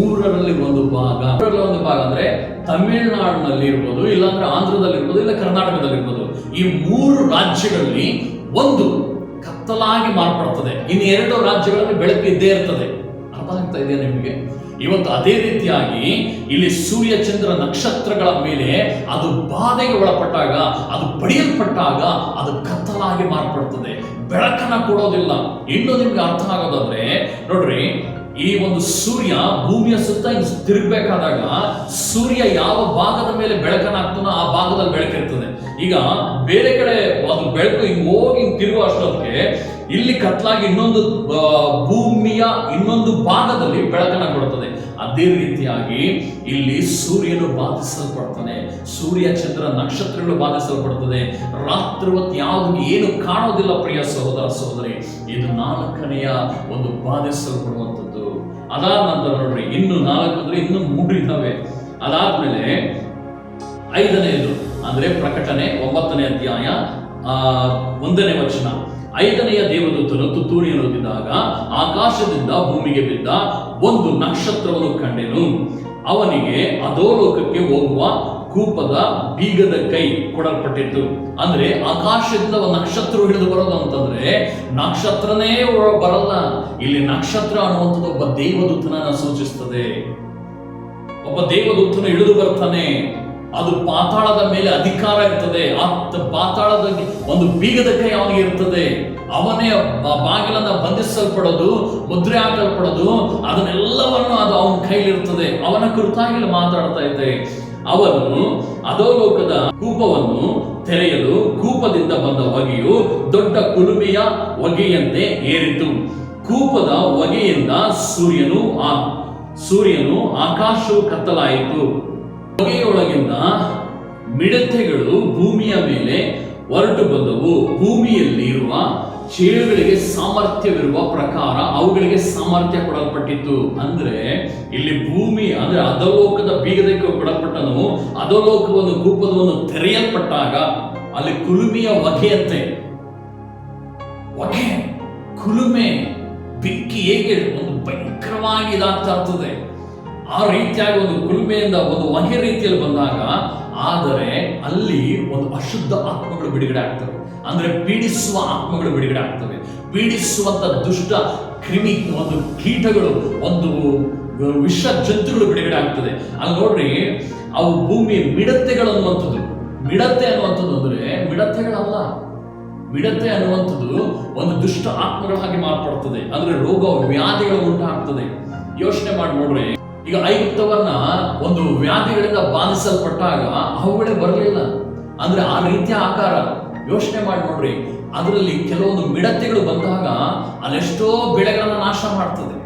1/3 ಭಾಗ. 1/3 ಭಾಗ ಅಂದ್ರೆ ತಮಿಳುನಾಡಿನಲ್ಲಿ ಇರ್ಬೋದು, ಇಲ್ಲಾಂದ್ರೆ ಆಂಧ್ರದಲ್ಲಿ ಇರ್ಬೋದು, ಇಲ್ಲ ಕರ್ನಾಟಕದಲ್ಲಿ ಇರ್ಬೋದು. ಈ 3 ರಾಜ್ಯಗಳಲ್ಲಿ ಒಂದು ಕತ್ತಲಾಗಿ ಮಾರ್ಪಡ್ತದೆ, ಇನ್ನು 2 ರಾಜ್ಯಗಳಲ್ಲಿ ಬೆಳಕು ಇದ್ದೇ ಇರ್ತದೆ. ಅರ್ಥ ಆಗ್ತಾ ಇದೆಯಾ ನಿಮಗೆ? ಇವತ್ತು ಅದೇ ರೀತಿಯಾಗಿ ಇಲ್ಲಿ ಸೂರ್ಯ ಚಂದ್ರ ನಕ್ಷತ್ರಗಳ ಮೇಲೆ ಅದು ಬಾಧೆಗೆ ಒಳಪಟ್ಟಾಗ, ಅದು ಪಡೆಯಲ್ಪಟ್ಟಾಗ ಅದು ಕತ್ತಲಾಗಿ ಮಾರ್ಪಡ್ತದೆ, ಬೆಳಕನ್ನ ಕೊಡೋದಿಲ್ಲ. ಇನ್ನು ನಿಮ್ಗೆ ಅರ್ಥ ಆಗೋದಾದ್ರೆ ನೋಡ್ರಿ, ಈ ಒಂದು ಸೂರ್ಯ ಭೂಮಿಯ ಸುತ್ತ ತಿರುಗಬೇಕಾದಾಗ ಸೂರ್ಯ ಯಾವ ಭಾಗದ ಮೇಲೆ ಬೆಳಕನ್ನ ಹಾಕ್ತಾನೋ ಆ ಭಾಗದಲ್ಲಿ ಬೆಳಕಿರ್ತದೆ. ಈಗ ಬೇರೆ ಕಡೆ ಅದು ಬೆಳಕು ಹೋಗಿ ತಿರುಗುವ ಅಷ್ಟೊತ್ತಿಗೆ ಇಲ್ಲಿ ಕತ್ಲಾಗಿ ಭೂಮಿಯ ಇನ್ನೊಂದು ಭಾಗದಲ್ಲಿ ಬೆಳಕನ್ನ ಕೊಡುತ್ತದೆ. ಅದೇ ರೀತಿಯಾಗಿ ಇಲ್ಲಿ ಸೂರ್ಯನು ಬಾಧಿಸಲ್ಪಡ್ತಾನೆ, ಸೂರ್ಯ ಚಂದ್ರ ನಕ್ಷತ್ರಗಳು ಬಾಧಿಸಲ್ಪಡ್ತದೆ. ರಾತ್ರಿ ಹೊತ್ತು ಯಾವುದು ಏನು ಕಾಣೋದಿಲ್ಲ. ಪ್ರಿಯ ಸಹೋದರ ಸಹೋದರಿ, ಇದು 4ನೆಯ ಒಂದು ಬಾಧಿಸಲ್ಪಡುವಂಥದ್ದು. ಅದಾದ ನಂತರ ನೋಡ್ರಿ, ಇನ್ನು 4 ಅಂದ್ರೆ ಇನ್ನು 3 ಇದ್ದಾವೆ. ಅದಾದ್ಮೇಲೆ 5ನೇದು ಅಂದ್ರೆ ಪ್ರಕಟಣೆ 9ನೇ ಅಧ್ಯಾಯ 1ನೇ ವಚನ. 5ನೆಯ ದೇವದೂತನು ತುತ್ತೂರಿಯನ್ನು ಊದಿದಾಗ ಆಕಾಶದಿಂದ ಭೂಮಿಗೆ ಬಿದ್ದ ಒಂದು ನಕ್ಷತ್ರವನ್ನು ಕಂಡೆನು. ಅವನಿಗೆ ಅಧೋಲೋಕಕ್ಕೆ ಹೋಗುವ ಕೂಪದ ಬೀಗದ ಕೈ ಕೊಡಲ್ಪಟ್ಟಿತ್ತು. ಅಂದ್ರೆ ಆಕಾಶದಿಂದ ಒಂದು ನಕ್ಷತ್ರ ಹಿಡಿದು ಬರೋದು ಅಂತಂದ್ರೆ ನಕ್ಷತ್ರನೇ ಬರಲ್ಲ. ಇಲ್ಲಿ ನಕ್ಷತ್ರ ಅನ್ನುವಂಥದ್ದು ಒಬ್ಬ ದೇವದೂತನನ್ನ ಸೂಚಿಸ್ತದೆ. ಒಬ್ಬ ದೇವದೂತನು ಇಳಿದು ಬರ್ತಾನೆ. ಅದು ಪಾತಾಳದ ಮೇಲೆ ಅಧಿಕಾರ ಇರ್ತದೆ. ಆ ಪಾತಾಳದ ಒಂದು ಬೀಗದ ಕೈ ಅವನಿಗೆ ಇರ್ತದೆ. ಅವನೇ ಬಾಗಿಲನ್ನ ಬಂಧಿಸಲ್ಪಡೋದು, ಮುದ್ರೆ ಹಾಕಲ್ಪಡೋದು, ಅದನ್ನೆಲ್ಲವನ್ನು ಅದು ಅವನ ಕೈಲಿರ್ತದೆ. ಅವನ ಕುರಿತಾಗಿ ಮಾತಾಡ್ತಾ ಇದ್ದೆ. ಅವನು ಅಧೋಲೋಕದ ಕೂಪವನ್ನು ತೆರೆಯಲು ಕೂಪದಿಂದ ಬಂದ ಹೊಗೆಯು ದೊಡ್ಡ ಕುಲುಮೆಯ ಹೊಗೆಯಂತೆ ಏರಿತು. ಕೂಪದ ಹೊಗೆಯಿಂದ ಸೂರ್ಯನು ಆಕಾಶವು ಕತ್ತಲಾಯಿತು. ಹೊಗೆಯೊಳಗಿಂದ ಮಿಡತೆಗಳು ಭೂಮಿಯ ಮೇಲೆ ಹೊರಟು ಬಂದವು. ಭೂಮಿಯಲ್ಲಿ ಇರುವ ಚೇಳುಗಳಿಗೆ ಸಾಮರ್ಥ್ಯವಿರುವ ಪ್ರಕಾರ ಅವುಗಳಿಗೆ ಸಾಮರ್ಥ್ಯ ಕೊಡಲ್ಪಟ್ಟಿತ್ತು. ಅಂದ್ರೆ ಇಲ್ಲಿ ಭೂಮಿ ಅಂದ್ರೆ ಅಧೋಲೋಕದ ಬೀಗದಕ್ಕೆ ಕೊಡಲ್ಪಟ್ಟನು. ಅಧೋಲೋಕವನ್ನು ಕೂಪದವನ್ನು ತೆರೆಯಲ್ಪಟ್ಟಾಗ ಅಲ್ಲಿ ಕುಲುಮೆಯ ಹೊಗೆಯಂತೆ, ಹೊಗೆ ಕುಲುಮೆ ಬೆಂಕಿ ಹೇಗೆ ಒಂದು ಭಯಂಕರವಾಗಿ ಇದಾಗ್ತಾ ಇರ್ತದೆ, ಆ ರೀತಿಯಾಗಿ ಒಂದು ಕುಲುಮೆಯಿಂದ ಒಂದು ಹೊಗೆ ರೀತಿಯಲ್ಲಿ ಬಂದಾಗ, ಆದರೆ ಅಲ್ಲಿ ಒಂದು ಅಶುದ್ಧ ಆತ್ಮಗಳು ಬಿಡುಗಡೆ ಆಗ್ತವೆ. ಅಂದ್ರೆ ಪೀಡಿಸುವ ಆತ್ಮಗಳು ಬಿಡುಗಡೆ ಆಗ್ತವೆ. ಪೀಡಿಸುವಂತ ದುಷ್ಟ ಕ್ರಿಮಿ ಒಂದು ಕೀಟಗಳು, ಒಂದು ವಿಷ ಜಂತುಗಳು ಬಿಡುಗಡೆ ಆಗ್ತದೆ. ಅಲ್ಲಿ ನೋಡ್ರಿ, ಅವು ಭೂಮಿ ಮಿಡತೆಗಳು ಅನ್ನುವಂಥದ್ದು. ಮಿಡತೆ ಅನ್ನುವಂಥದ್ದು ಅಂದ್ರೆ ಮಿಡತೆಗಳಲ್ಲ. ಮಿಡತೆ ಅನ್ನುವಂಥದ್ದು ಒಂದು ದುಷ್ಟ ಆತ್ಮಗಳಾಗಿ ಮಾರ್ಪಡ್ತದೆ. ಅಂದ್ರೆ ರೋಗ ವ್ಯಾಧಿಗಳು ಉಂಟಾಗ್ತದೆ. ಯೋಚನೆ ಮಾಡಿ ನೋಡ್ರಿ, ಈಗ ಐಗುಪ್ತವನ್ನ ಒಂದು ವ್ಯಾಧಿಗಳಿಂದ ಬಾಧಿಸಲ್ಪಟ್ಟಾಗ ಅವುಗಳೇ ಬರಲಿಲ್ಲ. ಅಂದ್ರೆ ಆ ರೀತಿಯ ಆಕಾರ. ಯೋಚನೆ ಮಾಡಿ ನೋಡ್ರಿ, ಅದರಲ್ಲಿ ಕೆಲವೊಂದು ಮಿಡತೆಗಳು ಬಂದಾಗ ಅಲ್ಲೆಷ್ಟೋ ಬೆಳೆಗಳನ್ನ ನಾಶ ಮಾಡ್ತದೆ.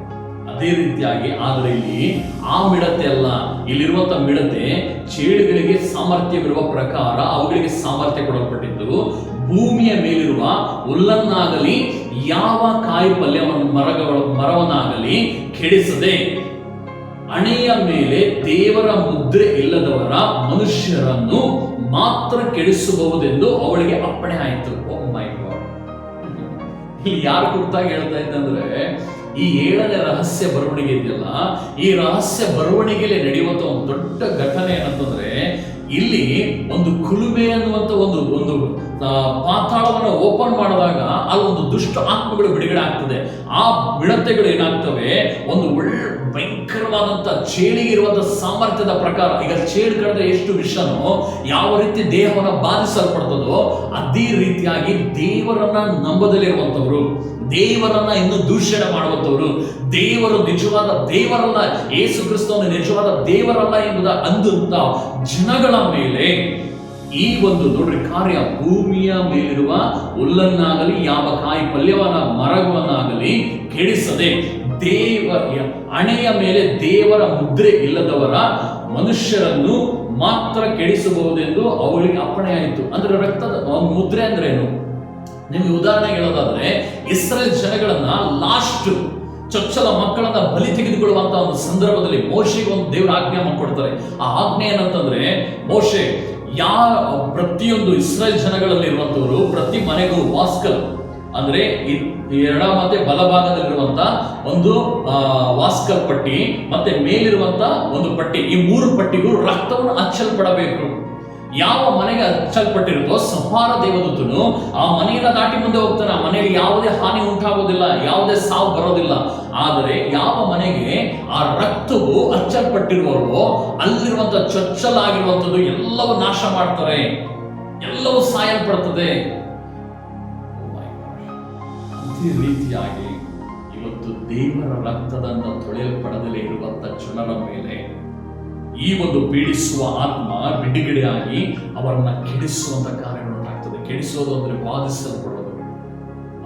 ಅದೇ ರೀತಿಯಾಗಿ ಆದರೆ ಇಲ್ಲಿ ಆ ಮಿಡತೆ ಅಲ್ಲ, ಇಲ್ಲಿರುವಂತ ಮಿಡತೆ ಚೇಳುಗಳಿಗೆ ಸಾಮರ್ಥ್ಯವಿರುವ ಪ್ರಕಾರ ಅವುಗಳಿಗೆ ಸಾಮರ್ಥ್ಯ ಕೊಡಲ್ಪಟ್ಟಿದ್ದು. ಭೂಮಿಯ ಮೇಲಿರುವ ಹುಲ್ಲನ್ನಾಗಲಿ ಯಾವ ಕಾಯಿ ಪಲ್ಯವನ್ನು ಮರವನ್ನಾಗಲಿ ಕೆಡಿಸದೆ ಹಣೆಯ ಮೇಲೆ ದೇವರ ಮುದ್ರೆ ಇಲ್ಲದವರ ಮನುಷ್ಯರನ್ನು ಮಾತ್ರ ಕೆಡಿಸಬಹುದೆಂದು ಅವಳಿಗೆ ಅಪ್ಪಣೆ ಆಯಿತು. ಓ ಮೈ ಗಾಡ್, ಇಲ್ಲಿ ಯಾರು ಕುರಿತಾಗಿ ಹೇಳ್ತಾ ಇದ್ದಂದ್ರೆ ಈ 7ನೇ ರಹಸ್ಯ ಬರವಣಿಗೆ ಇದೆಯಲ್ಲ, ಈ ರಹಸ್ಯ ಬರವಣಿಗೆಯಲ್ಲಿ ನಡೆಯುವಂತ ಒಂದು ದೊಡ್ಡ ಘಟನೆ ಏನಂತಂದ್ರೆ, ಇಲ್ಲಿ ಒಂದು ಕುಲುಮೆ ಅನ್ನುವಂತ ಒಂದು ಪಾತಾಳವನ್ನು ಓಪನ್ ಮಾಡಿದಾಗ ಅಲ್ಲಿ ಒಂದು ದುಷ್ಟ ಆತ್ಮಗಳು ಬಿಡುಗಡೆ ಆಗ್ತದೆ. ಆ ಮಿಡತೆಗಳು ಏನಾಗ್ತವೆ, ಒಂದು ಒಳ್ಳೆ ಭಯಂಕರವಾದ ವಿಧವಾದಂತ ಚೇಳಿಗೆ ಇರುವಂತಹ ಸಾಮರ್ಥ್ಯದ ಪ್ರಕಾರ, ಈಗ ಚೇಳು ಕಳೆದ ಎಷ್ಟು ವಿಷನೋ ಯಾವ ರೀತಿ ದೇಹವನ್ನು ಬಾಧಿಸಲ್ಪಡ್ತದೋ ಅದೇ ರೀತಿಯಾಗಿ ದೇವರನ್ನ ನಂಬದಲ್ಲಿರುವಂತವರು, ದೇವರನ್ನ ಇನ್ನು ದೂಷಣೆ ಮಾಡುವಂತವರು, ದೇವರು ನಿಜವಾದ ದೇವರಲ್ಲ, ಯೇಸು ಕ್ರಿಸ್ತನು ನಿಜವಾದ ದೇವರಲ್ಲ ಎಂಬುದ ಅಂದಂತ ಜನಗಳ ಮೇಲೆ ಈ ಒಂದು ನೋಡ್ರಿ ಕಾರ್ಯ, ಭೂಮಿಯ ಮೇಲಿರುವ ಹುಲ್ಲನ್ನಾಗಲಿ ಯಾವ ಕಾಯಿ ಪಲ್ಯವನ್ನ ಮರವನ್ನಾಗಲಿ ಕೆಡಿಸದೆ ಹಣೆಯ ಮೇಲೆ ದೇವರ ಮುದ್ರೆ ಇಲ್ಲದವರ ಮನುಷ್ಯರನ್ನು ಮಾತ್ರ ಕೆಡಿಸಬಹುದೆಂದು ಅವಳಿಗೆ ಅಪ್ಪಣೆ ಆಯಿತು. ಅಂದ್ರೆ ರಕ್ತದ ಮುದ್ರೆ ಅಂದ್ರೆ ಏನು? ನಿಮ್ಗೆ ಉದಾಹರಣೆ ಹೇಳೋದಾದ್ರೆ, ಇಸ್ರೇಲ್ ಜನಗಳನ್ನ ಲಾಸ್ಟ್ ಚೊಚ್ಚಲ ಮಕ್ಕಳನ್ನ ಬಲಿ ತೆಗೆದುಕೊಳ್ಳುವಂತ ಒಂದು ಸಂದರ್ಭದಲ್ಲಿ ಮೋಶೆಗೆ ಒಂದು ದೇವರ ಆಜ್ಞೆ ಮಾಡಿಕೊಡ್ತಾರೆ. ಆ ಆಜ್ಞೆ ಏನಂತಂದ್ರೆ, ಮೋಶೆ ಪ್ರತಿಯೊಂದು ಇಸ್ರೇಲ್ ಜನಗಳಲ್ಲಿ ಇರುವಂತವರು ಪ್ರತಿ ಮನೆಗೂ ವಾಸ್ಕಲ್ ಅಂದ್ರೆ ಎಡ ಮತ್ತೆ ಬಲಭಾಗದಲ್ಲಿರುವಂತ ಒಂದು ವಾಸ್ಕಲ್ ಪಟ್ಟಿ ಮತ್ತೆ ಮೇಲಿರುವಂತ ಒಂದು ಪಟ್ಟಿ, ಈ 3 ಪಟ್ಟಿಗೂ ರಕ್ತವನ್ನು ಹಚ್ಚಲ್ಪಡಬೇಕು. ಯಾವ ಮನೆಗೆ ಹಚ್ಚಲ್ಪಟ್ಟಿರುತ್ತೋ ಸಂಹಾರ ದೇವದೂತನು ಆ ಮನೆಯನ್ನ ದಾಟಿ ಮುಂದೆ ಹೋಗ್ತಾನೆ. ಆ ಮನೆಯಲ್ಲಿ ಯಾವುದೇ ಹಾನಿ ಉಂಟಾಗೋದಿಲ್ಲ, ಯಾವುದೇ ಸಾವು ಬರೋದಿಲ್ಲ. ಆದರೆ ಯಾವ ಮನೆಗೆ ಆ ರಕ್ತವು ಹಚ್ಚಲ್ಪಟ್ಟಿರುವವೋ ಅಲ್ಲಿರುವಂತ ಚೊಚ್ಚಲಾಗಿರುವಂಥದ್ದು ಎಲ್ಲವೂ ನಾಶ ಮಾಡ್ತಾರೆ, ಎಲ್ಲವೂ ಸಾಯಲ್ಪಡ್ತದೆ. ಅದೇ ರೀತಿಯಾಗಿ ಇವತ್ತು ದೇವರ ರಕ್ತದಿಂದ ತೊಳೆಯಲ್ಪಡದಲೇ ಇರುವಂತ ಜನರ ಮೇಲೆ ಈ ಒಂದು ಪೀಡಿಸುವ ಆತ್ಮ ಬಿಡುಗಡೆಯಾಗಿ ಅವರನ್ನ ಕೆಡಿಸುವಂತ ಕಾರ್ಯಗಳುಂಟಾಗ್ತದೆ. ಕೆಡಿಸೋದು ಅಂದ್ರೆ ಬಾಧಿಸಲ್ಪಡೋದು,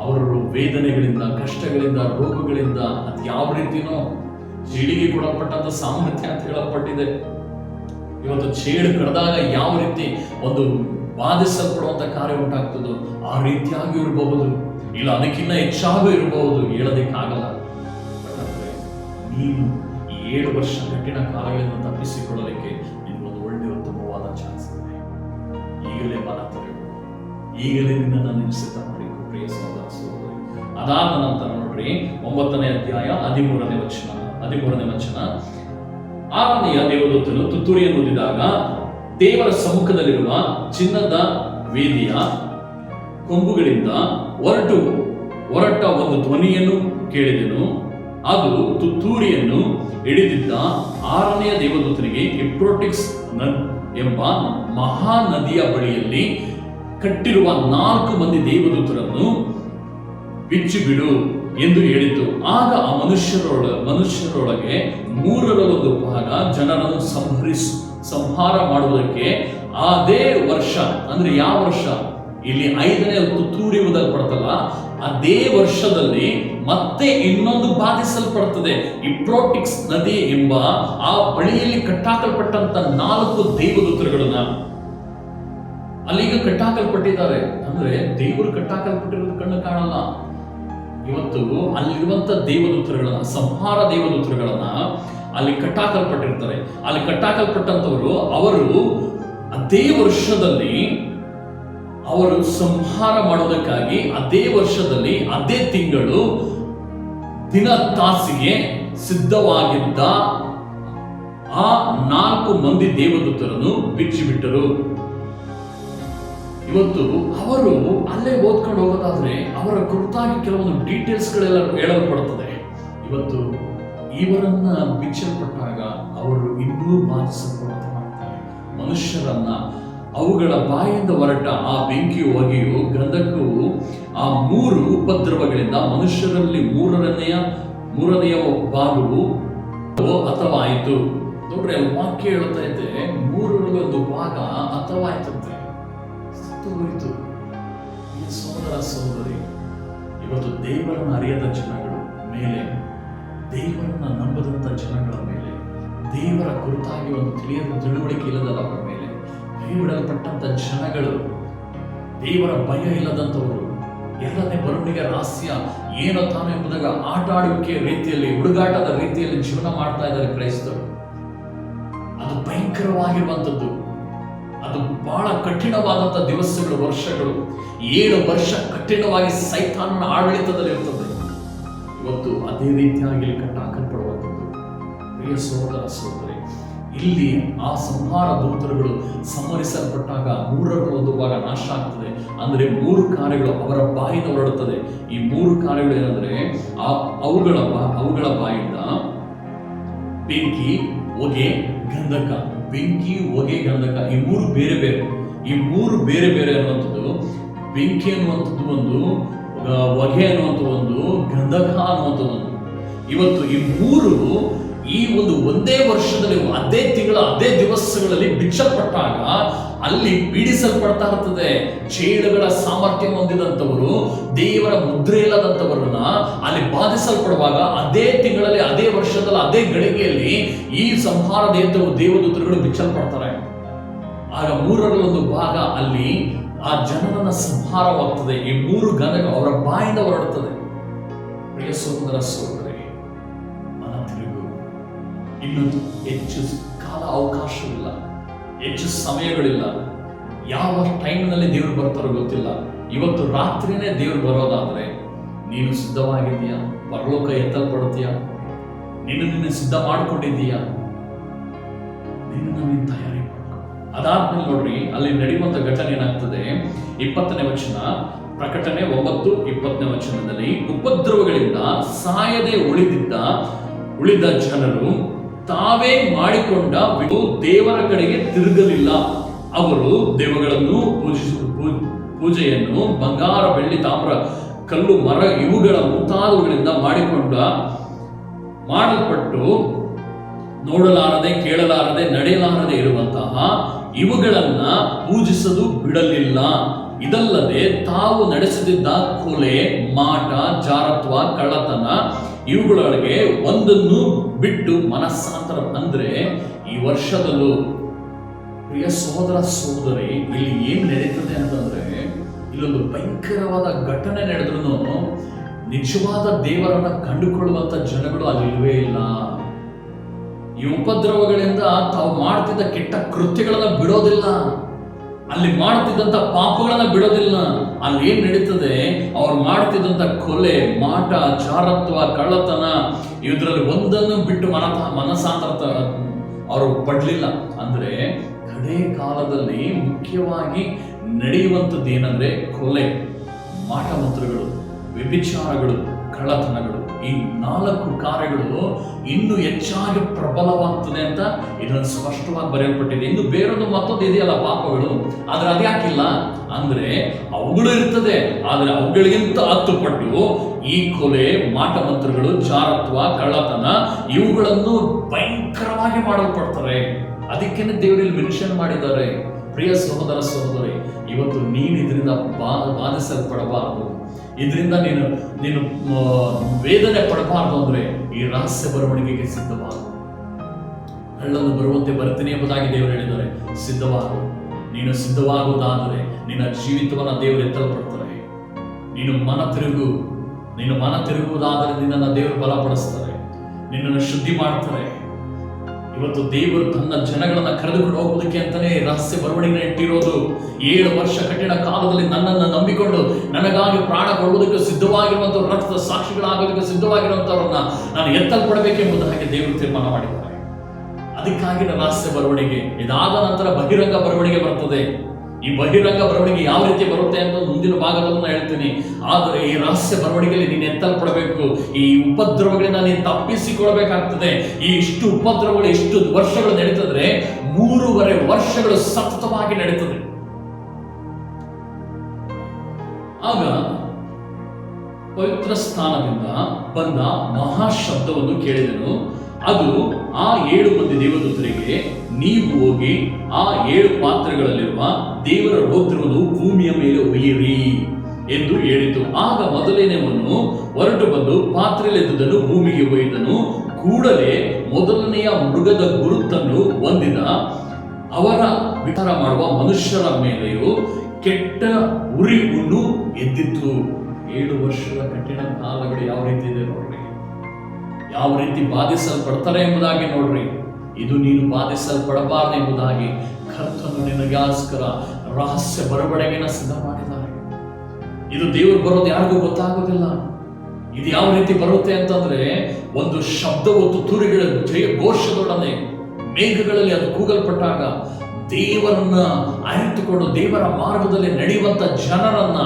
ಅವರು ವೇದನೆಗಳಿಂದ, ಕಷ್ಟಗಳಿಂದ, ರೋಗಗಳಿಂದ, ಅದು ಯಾವ ರೀತಿನೋ ಚೇಳಿಗೆ ಕೊಡಲ್ಪಟ್ಟಂತ ಸಾಮರ್ಥ್ಯ ಅಂತ ಹೇಳಲ್ಪಟ್ಟಿದೆ. ಇವತ್ತು ಚೇಳು ಕಡ್ದಾಗ ಯಾವ ರೀತಿ ಒಂದು ಬಾಧಿಸಲ್ಪಡುವಂತ ಕಾರ್ಯ ಉಂಟಾಗ್ತದೋ ಆ ರೀತಿಯಾಗಿ ಇರಬಹುದು, ಇಲ್ಲ ಅದಕ್ಕಿಂತ ಹೆಚ್ಚಾಗೂ ಇರಬಹುದು, ಹೇಳೋದಕ್ಕಾಗಲ್ಲ. ನೀನು 7 ವರ್ಷ ಕಠಿಣ ಕಾಲಗಳಿಂದ ತಪ್ಪಿಸಿಕೊಳ್ಳಲಿಕ್ಕೆ ನಿನಗೊಂದು ಒಳ್ಳೆಯ ಉತ್ತಮವಾದ ಚಾನ್ಸ್ ಇದೆ. ಈಗಲೇ ಬಲ ತರಬೇಕು, ಈಗಲೇ ನಿನ್ನನ್ನು ನಿಶ್ಚಿತ ಮಾಡಿಕೊ ಪ್ರಿಯ ಸಹೋದರ ಸಹೋದರಿ. ಅದಾದ ನಂತರ ನೋಡ್ರಿ 9ನೇ ಅಧ್ಯಾಯ 13ನೇ ವಚನ. 6ನೆಯ ದೇವದೂತನು ತುತ್ತೂರಿಯನ್ನು ಊದಿದಾಗ ದೇವರ ಸಮ್ಮುಖದಲ್ಲಿರುವ ಚಿನ್ನದ ವೇದಿಯ ಕೊಂಬುಗಳಿಂದ ಹೊರಟ ಒಂದು ಧ್ವನಿಯನ್ನು ಕೇಳಿದೆನು. ಅದು ತುತ್ತೂರಿಯನ್ನು ಹಿಡಿದಿದ್ದ 6ನೆಯ ದೇವದೂತನಿಗೆ ಎಫ್ರೋಟಿಕ್ಸ್ ಎಂಬ ಮಹಾ ನದಿಯ ಬಳಿಯಲ್ಲಿ ಕಟ್ಟಿರುವ 4 ಮಂದಿ ದೇವದೂತರನ್ನು ಬಿಚ್ಚಿಬಿಡು ಎಂದು ಹೇಳಿತು. ಆಗ ಆ ಮನುಷ್ಯರೊಳಗೆ 1/3 ಭಾಗ ಜನರನ್ನು ಸಂಹಾರ ಮಾಡುವುದಕ್ಕೆ ಅದೇ ವರ್ಷ, ಅಂದ್ರೆ ಯಾವ ವರ್ಷ? ಇಲ್ಲಿ 5ನೇ ತುತ್ತೂರಿ ಊದಲ್ಪಡ್ತಲ್ಲ, ಅದೇ ವರ್ಷದಲ್ಲಿ ಮತ್ತೆ ಇನ್ನೊಂದು ಬಾಧಿಸಲ್ಪಡುತ್ತದೆ. ಇಪ್ರೋಟಿಕ್ಸ್ ನದಿ ಎಂಬ ಆ ಬಳಿಯಲ್ಲಿ ಕಟ್ಟಾಕಲ್ಪಟ್ಟಂತ 4 ದೇವದೂತರುಗಳನ್ನ ಅಲ್ಲಿಗ ಕಟ್ಟಾಕಲ್ಪಟ್ಟಿದ್ದಾರೆ. ಅಂದ್ರೆ ದೇವರು ಕಟ್ಟಾಕಲ್ಪಟ್ಟಿರೋದು ಕಣ್ಣು ಕಾಣಲ್ಲ. ಇವತ್ತು ಅಲ್ಲಿರುವಂತ ದೇವದೂತರುಗಳನ್ನ, ಸಂಹಾರ ದೇವದೂತರುಗಳನ್ನ ಅಲ್ಲಿ ಕಟ್ಟಾಕಲ್ಪಟ್ಟಿರ್ತಾರೆ. ಅಲ್ಲಿ ಕಟ್ಟಾಕಲ್ಪಟ್ಟಂತವರು ಅವರು ಅದೇ ವರ್ಷದಲ್ಲಿ ಅವರು ಸಂಹಾರ ಮಾಡುವುದಕ್ಕಾಗಿ ಅದೇ ವರ್ಷದಲ್ಲಿ ಅದೇ ತಿಂಗಳು ದಿನ ತಾಸಿಗೆ ಸಿದ್ಧವಾಗಿದ್ದ ಆ 4 ಮಂದಿ ದೇವದೂತರನ್ನು ಬಿಚ್ಚಿಬಿಟ್ಟರು. ಇವತ್ತು ಅವರು ಅಲ್ಲೇ ಓದ್ಕೊಂಡು ಹೋಗೋದಾದ್ರೆ ಅವರ ಕುರಿತಾಗಿ ಕೆಲವೊಂದು ಡೀಟೇಲ್ಸ್ಗಳೆಲ್ಲ ಹೇಳಲ್ಪಡುತ್ತದೆ. ಇವತ್ತು ಇವರನ್ನ ಬಿಚ್ಚಲ್ಪಟ್ಟಾಗ ಅವರು ಇನ್ನೂ ಬಾಧಿಸಲ್ಪಡುವಂತೆ ಮಾಡ್ತಾರೆ. ಮನುಷ್ಯರನ್ನ ಅವುಗಳ ಬಾಯಿಂದ ಹೊರಟ ಆ ಬೆಂಕಿಯು, ಹೊಗೆಯು, ಗಂಧಕವು, ಆ 3 ಉಪದ್ರವಗಳಿಂದ ಮನುಷ್ಯರಲ್ಲಿ 3/4 ಭಾಗವು ಅಥವಾ ಆಯಿತು. ನೋಡ್ರಿ, ವಾಕ್ಯ ಹೇಳ್ತಾ ಇದೆ 3/1 ಭಾಗ ಅಥವಾ ಆಯ್ತಂತೆ, ಸತ್ತು ಹೋಯಿತು. ಈ ಸಹೋದರ ಸಹೋದರಿ, ಇವತ್ತು ದೇವರನ್ನು ಅರಿಯದ ಜನಗಳ ಮೇಲೆ, ದೇವರನ್ನ ನಂಬದಂತ ಜನಗಳ ಮೇಲೆ, ದೇವರ ಕುರಿತಾಗಿ ಒಂದು ತಿಳುವಳಿಕೆ ಇಲ್ಲದವರ ಮೇಲೆ ಕೈಬಿಡಲ್ಪಟ್ಟಂತ ಜನಗಳು, ದೇವರ ಭಯ ಇಲ್ಲದಂತವರು, ಎಲ್ಲನೇ ಬರುಣಿಗೆ ರಹಸ್ಯ ಏನೋ ತಾನು ಎಂಬುದಾಗ ಆಟ ಆಡುವಿಕೆ ರೀತಿಯಲ್ಲಿ, ಹುಡುಗಾಟದ ರೀತಿಯಲ್ಲಿ ಜೀವನ ಮಾಡ್ತಾ ಇದ್ದಾರೆ ಕ್ರೈಸ್ತರು. ಅದು ಭಯಂಕರವಾಗಿರುವಂಥದ್ದು. ಅದು ಬಹಳ ಕಠಿಣವಾದಂಥ ದಿವಸಗಳು, ವರ್ಷಗಳು. 7 ವರ್ಷ ಕಠಿಣವಾಗಿ ಸೈತಾನನ ಆಡಳಿತದಲ್ಲಿ ಇರ್ತದೆ. ಇವತ್ತು ಅದೇ ರೀತಿಯಾಗಿ ಕಟ್ಟಾಕಲ್ಪಡುವಂಥದ್ದು. ಪ್ರಿಯ ಸಹೋದರ ಸಹೋದರಿ, ಇಲ್ಲಿ ಆ ಸಂಹಾರ ದೂತರುಗಳು ಸಂಹರಿಸಲ್ಪಟ್ಟಾಗ 3/1 ಭಾಗ ನಾಶ ಆಗ್ತದೆ. ಅಂದ್ರೆ 3 ಕಾರ್ಯಗಳು ಅವರ ಬಾಯಿಂದ ಹೊರಡುತ್ತದೆ. ಈ 3 ಕಾರ್ಯಗಳು ಏನಂದ್ರೆ, ಅವುಗಳ ಬಾಯಿಂದ ಬೆಂಕಿ, ಹೊಗೆ, ಗಂಧಕ. ಬೆಂಕಿ, ಹೊಗೆ, ಗಂಧಕ ಈ ಮೂರು ಬೇರೆ ಬೇರೆ. ಈ ಮೂರು ಬೇರೆ ಬೇರೆ ಅನ್ನುವಂಥದ್ದು, ಬೆಂಕಿ ಅನ್ನುವಂಥದ್ದು ಒಂದು, ಹೊಗೆ ಅನ್ನುವಂಥ ಒಂದು, ಗಂಧಕ ಅನ್ನುವಂಥ ಒಂದು. ಇವತ್ತು ಈ ಮೂರು ಈ ಒಂದೇ ವರ್ಷದಲ್ಲಿ ಅದೇ ತಿಂಗಳ ಅದೇ ದಿವಸಗಳಲ್ಲಿ ಬಿಚ್ಚಲ್ಪಟ್ಟಾಗ ಅಲ್ಲಿ ಪೀಡಿಸಲ್ಪಡ್ತಾ ಇರ್ತದೆ. ಚೇಳುಗಳ ಸಾಮರ್ಥ್ಯ ಹೊಂದಿದಂಥವರು, ದೇವರ ಮುದ್ರೆ ಇಲ್ಲದಂಥವರನ್ನ ಅಲ್ಲಿ ಬಾಧಿಸಲ್ಪಡುವಾಗ ಅದೇ ತಿಂಗಳಲ್ಲಿ ಅದೇ ವರ್ಷದಲ್ಲಿ ಅದೇ ಗಳಿಗೆಯಲ್ಲಿ ಈ ಸಂಹಾರ ದೇವದೂತರುಗಳು ಬಿಚ್ಚಲ್ಪಡ್ತಾರೆ. ಆಗ ಮೂರರಲ್ಲಿ ಒಂದು ಭಾಗ ಅಲ್ಲಿ ಆ ಜನರನ್ನ ಸಂಹಾರವಾಗ್ತದೆ. ಈ ಮೂರು ಗಂಧಕ ಅವರ ಬಾಯಿಂದ ಹೊರಡುತ್ತದೆ. ಪ್ರಿಯ ಸಹೋದರ ಸಹೋದರಿ, ಮನ ತಿರುಗು. ಇನ್ನು ಹೆಚ್ಚು ಕಾಲ ಅವಕಾಶವಿಲ್ಲ, ಹೆಚ್ಚು ಸಮಯಗಳಿಲ್ಲ. ಯಾವ ಟೈಮ್ನಲ್ಲಿ ದೇವರು ಬರ್ತಾರೋ ಗೊತ್ತಿಲ್ಲ. ಇವತ್ತು ರಾತ್ರಿನೇ ದೇವರು ಬರೋದಾದ್ರೆ ನೀನು ಸಿದ್ಧವಾಗಿದ್ದೀಯಾ? ಪರಲೋಕ ಎತ್ತಲ್ಪಡ್ತೀಯಾ? ನಿನ್ನ ಸಿದ್ಧ ಮಾಡಿಕೊಂಡಿದ್ದೀಯಾ? ನಿನ್ನ ತಯಾರಿ. ಅದಾದ್ಮೇಲೆ ನೋಡ್ರಿ, ಅಲ್ಲಿ ನಡೆಯುವಂತ ಘಟನೆ ಏನಾಗ್ತದೆ. 20ನೇ ವಚನ, ಪ್ರಕಟಣೆ 9:20 ವಚನದಲ್ಲಿ, ಉಪದ್ರವಗಳಿಂದ ಸಾಯದೆ ಉಳಿದ ಜನರು ತಾವೇ ಮಾಡಿಕೊಂಡ ದೇವರ ಕಡೆಗೆ ತಿರುಗಲಿಲ್ಲ. ಅವರು ದೇವಗಳನ್ನು ಪೂಜೆಯನ್ನು ಬಂಗಾರ, ಬೆಳ್ಳಿ, ತಾಮ್ರ, ಕಲ್ಲು, ಮರ ಇವುಗಳ ಮುಂತಾದವುಗಳಿಂದ ಮಾಡಲ್ಪಟ್ಟು ನೋಡಲಾರದೆ, ಕೇಳಲಾರದೆ, ನಡೆಯಲಾರದೆ ಇರುವಂತಹ ಇವುಗಳನ್ನ ಪೂಜಿಸಲು ಬಿಡಲಿಲ್ಲ. ಇದಲ್ಲದೆ ತಾವು ನಡೆಸುತ್ತಿದ್ದ ಕೊಲೆ, ಮಾಟ, ಜಾರತ್ವ, ಕಳ್ಳತನ ಇವುಗಳೊಳಗೆ ಒಂದನ್ನು ಬಿಟ್ಟು ಮನಸ್ಸಾಂತರ. ಅಂದ್ರೆ ಈ ವರ್ಷದಲ್ಲೂ ಪ್ರಿಯ ಸಹೋದರ ಸಹೋದರಿ, ಇಲ್ಲಿ ಏನ್ ನಡೀತದೆ ಅಂತಂದ್ರೆ, ಇಲ್ಲೊಂದು ಭಯಂಕರವಾದ ಘಟನೆ ನಡೆದ್ರೂ ನಿಜವಾದ ದೇವರನ್ನ ಕಂಡುಕೊಳ್ಳುವಂತ ಜನಗಳು ಅಲ್ಲಿ ಇಲ್ವೇ ಇಲ್ಲ. ಈ ಉಪದ್ರವಗಳಿಂದ ತಾವು ಮಾಡ್ತಿದ್ದ ಕೆಟ್ಟ ಕೃತ್ಯಗಳನ್ನ ಬಿಡೋದಿಲ್ಲ, ಅಲ್ಲಿ ಮಾಡ್ತಿದ್ದಂತ ಪಾಪಗಳನ್ನ ಬಿಡೋದಿಲ್ಲ. ಅಲ್ಲಿ ಏನ್ ನಡೀತದೆ, ಅವ್ರು ಮಾಡ್ತಿದ್ದಂತ ಕೊಲೆ, ಮಾಟ, ಜಾರತ್ವ, ಕಳ್ಳತನ ಇದ್ರಲ್ಲಿ ಒಂದನ್ನು ಬಿಟ್ಟು ಮನಸ್ಸಾಂತರ ಅವರು ಪಡ್ಲಿಲ್ಲ. ಅಂದ್ರೆ ಕಡೆ ಕಾಲದಲ್ಲಿ ಮುಖ್ಯವಾಗಿ ನಡೆಯುವಂಥದ್ದು ಏನಂದ್ರೆ ಕೊಲೆ, ಮಾಟ ಮಂತ್ರಗಳು, ವ್ಯಭಿಚಾರಗಳು, ಕಳ್ಳತನಗಳು. ಈ 4 ಕಾರ್ಯಗಳು ಇನ್ನೂ ಹೆಚ್ಚಾಗಿ ಪ್ರಬಲವಾಗ್ತದೆ ಅಂತ ಇದನ್ನು ಸ್ಪಷ್ಟವಾಗಿ ಬರೆಯಲ್ಪಟ್ಟಿದೆ. ಇನ್ನು ಬೇರೊಂದು ಮತ್ತೊಂದು ಇದೆಯಲ್ಲ ಪಾಪಗಳು, ಆದ್ರೆ ಅದ್ಯಾಕಿಲ್ಲ ಅಂದ್ರೆ ಅವುಗಳು ಇರ್ತದೆ, ಆದ್ರೆ ಅವುಗಳಿಗಿಂತ 10 ಪಟ್ಟು ಈ ಕೊಲೆ, ಮಾಟ ಮಂತ್ರಗಳು, ಜಾರತ್ವ, ಕಳ್ಳತನ ಇವುಗಳನ್ನು ಭಯಂಕರವಾಗಿ ಮಾಡಲ್ಪಡ್ತಾರೆ. ಅದಕ್ಕೇನೆ ದೇವರಲ್ಲಿ ಮೆನ್ಷನ್ ಮಾಡಿದ್ದಾರೆ. ಪ್ರಿಯ ಸಹೋದರ ಸಹೋದರಿ, ಇವತ್ತು ನೀನು ಇದರಿಂದ ಬಾಧಿಸಲ್ಪಡಬಾರದು, ಇದರಿಂದ ನೀನು ವೇದನೆ ಪಡಬಾರದು ಅಂದ್ರೆ ಈ ರಹಸ್ಯ ಬರವಣಿಗೆಗೆ ಸಿದ್ಧವಾಗು. ಕಳ್ಳನು ಬರುವಂತೆ ಬರ್ತೀನಿ ಎಂಬುದಾಗಿ ದೇವರು ಹೇಳಿದ್ದಾರೆ. ಸಿದ್ಧವಾಗು. ನೀನು ಸಿದ್ಧವಾಗುವುದಾದರೆ ನಿನ್ನ ಜೀವಿತವನ್ನ ದೇವರು ಎತ್ತಲ್ಪಡ್ತಾರೆ. ನೀನು ಮನ ತಿರುಗುವುದಾದರೆ ನಿನ್ನನ್ನು ದೇವರು ಬಲಪಡಿಸ್ತಾರೆ, ನಿನ್ನನ್ನು ಶುದ್ಧಿ ಮಾಡ್ತಾರೆ. ಇವತ್ತು ದೇವರು ತನ್ನ ಜನಗಳನ್ನ ಕರೆದುಕೊಂಡು ಹೋಗುವುದಕ್ಕೆ ಅಂತಾನೆ ರಹಸ್ಯ ಬರವಣಿಗೆ ಇಟ್ಟಿರೋದು. 7 ವರ್ಷ ಕಠಿಣ ಕಾಲದಲ್ಲಿ ನನ್ನನ್ನು ನಂಬಿಕೊಂಡು ನನಗಾಗಿ ಪ್ರಾಣ ಕೊಡುವುದಕ್ಕೆ ಸಿದ್ಧವಾಗಿರುವಂತಹ, ರಕ್ತದ ಸಾಕ್ಷಿಗಳಾಗೋದಕ್ಕೆ ಸಿದ್ಧವಾಗಿರುವಂತವ್ರನ್ನ ನಾನು ಎತ್ತಲ್ಪಡಬೇಕೆಂಬುದಾಗಿ ದೇವರು ತೀರ್ಮಾನ ಮಾಡಿದ್ದಾರೆ. ಅದಕ್ಕಾಗಿ ರಹಸ್ಯ ಬರವಣಿಗೆ. ಇದಾದ ನಂತರ ಬಹಿರಂಗ ಬರವಣಿಗೆ ಬರ್ತದೆ. ಈ ಬಹಿರಂಗ ಬರವಣಿಗೆ ಯಾವ ರೀತಿ ಬರುತ್ತೆ ಅಂತ ಮುಂದಿನ ಭಾಗದಲ್ಲಿ ಹೇಳ್ತೀನಿ. ಆದರೆ ಈ ರಹಸ್ಯ ಬರವಣಿಗೆಯಲ್ಲಿ ನೀನು ಎತ್ತಲ್ಪಡಬೇಕು. ಈ ಉಪದ್ರವಗಳಿಂದ ನೀನು ತಪ್ಪಿಸಿಕೊಳ್ಬೇಕಾಗ್ತದೆ. ಈ ಇಷ್ಟು ಉಪದ್ರವಗಳು ಎಷ್ಟು ವರ್ಷಗಳು ನಡೀತದ್ರೆ 3.5 ವರ್ಷಗಳು ಸತತವಾಗಿ ನಡೀತದೆ. ಆಗ ಪವಿತ್ರ ಸ್ಥಾನದಿಂದ ಬಂದ ಮಹಾಶಬ್ದವನ್ನು ಕೇಳಿದನು. ಅದು ಆ 7 ಮಂದಿ ದೇವದೂತರಿಗೆ, ನೀವು ಹೋಗಿ ಆ 7 ಪಾತ್ರೆಗಳಲ್ಲಿರುವ ದೇವರ ರೌದ್ರವನ್ನು ಭೂಮಿಯ ಮೇಲೆ ಒಯ್ಯಿರಿ ಎಂದು ಹೇಳಿತು. ಆಗ ಮೊದಲನೆಯವನು ಹೊರಟು ಬಂದು ಪಾತ್ರೆಯಲ್ಲಿದ್ದುದನ್ನು ಭೂಮಿಗೆ ಒಯ್ದನು. ಕೂಡಲೇ ಮೊದಲನೆಯ ಮೃಗದ ಗುರುತನ್ನು ಹೊಂದಿದ ಅವರ ವಿಚಾರ ಮಾಡುವ ಮನುಷ್ಯರ ಮೇಲೆಯೂ ಕೆಟ್ಟ ಉರಿ ಹುಣ್ಣು ಎದ್ದಿತ್ತು. 7 ವರ್ಷದ ಕಠಿಣ ಕಾಲಗಳು ಯಾವ ರೀತಿ ಇದೆ ನೋಡ್ರಿ, ಯಾವ ರೀತಿ ಬಾಧಿಸಲ್ಪಡ್ತಾರೆ ಎಂಬುದಾಗಿ ನೋಡ್ರಿ. ಇದು ನೀನು ಬಾಧಿಸಲ್ಪಡಬಾರದು ಎಂಬುದಾಗಿ ಕರ್ತನು ನಿನಗೋಸ್ಕರ ರಹಸ್ಯ ಬರವಣಿಗೆನ ಸಿದ್ಧ ಮಾಡಿದ್ದಾರೆ. ಇದು ದೇವರು ಬರೋದು ಯಾರಿಗೂ ಗೊತ್ತಾಗೋದಿಲ್ಲ. ಇದು ಯಾವ ರೀತಿ ಬರುತ್ತೆ ಅಂತಂದ್ರೆ, ಒಂದು ಶಬ್ದವು ತುತ್ತೂರಿಗಳ ಜಯ ಘೋಷದೊಡನೆ ಮೇಘಗಳಲ್ಲಿ ಅದು ಕೂಗಲ್ಪಟ್ಟಾಗ ದೇವರನ್ನ ಅರಿತುಕೊಂಡು ದೇವರ ಮಾರ್ಗದಲ್ಲಿ ನಡೆಯುವಂತ ಜನರನ್ನ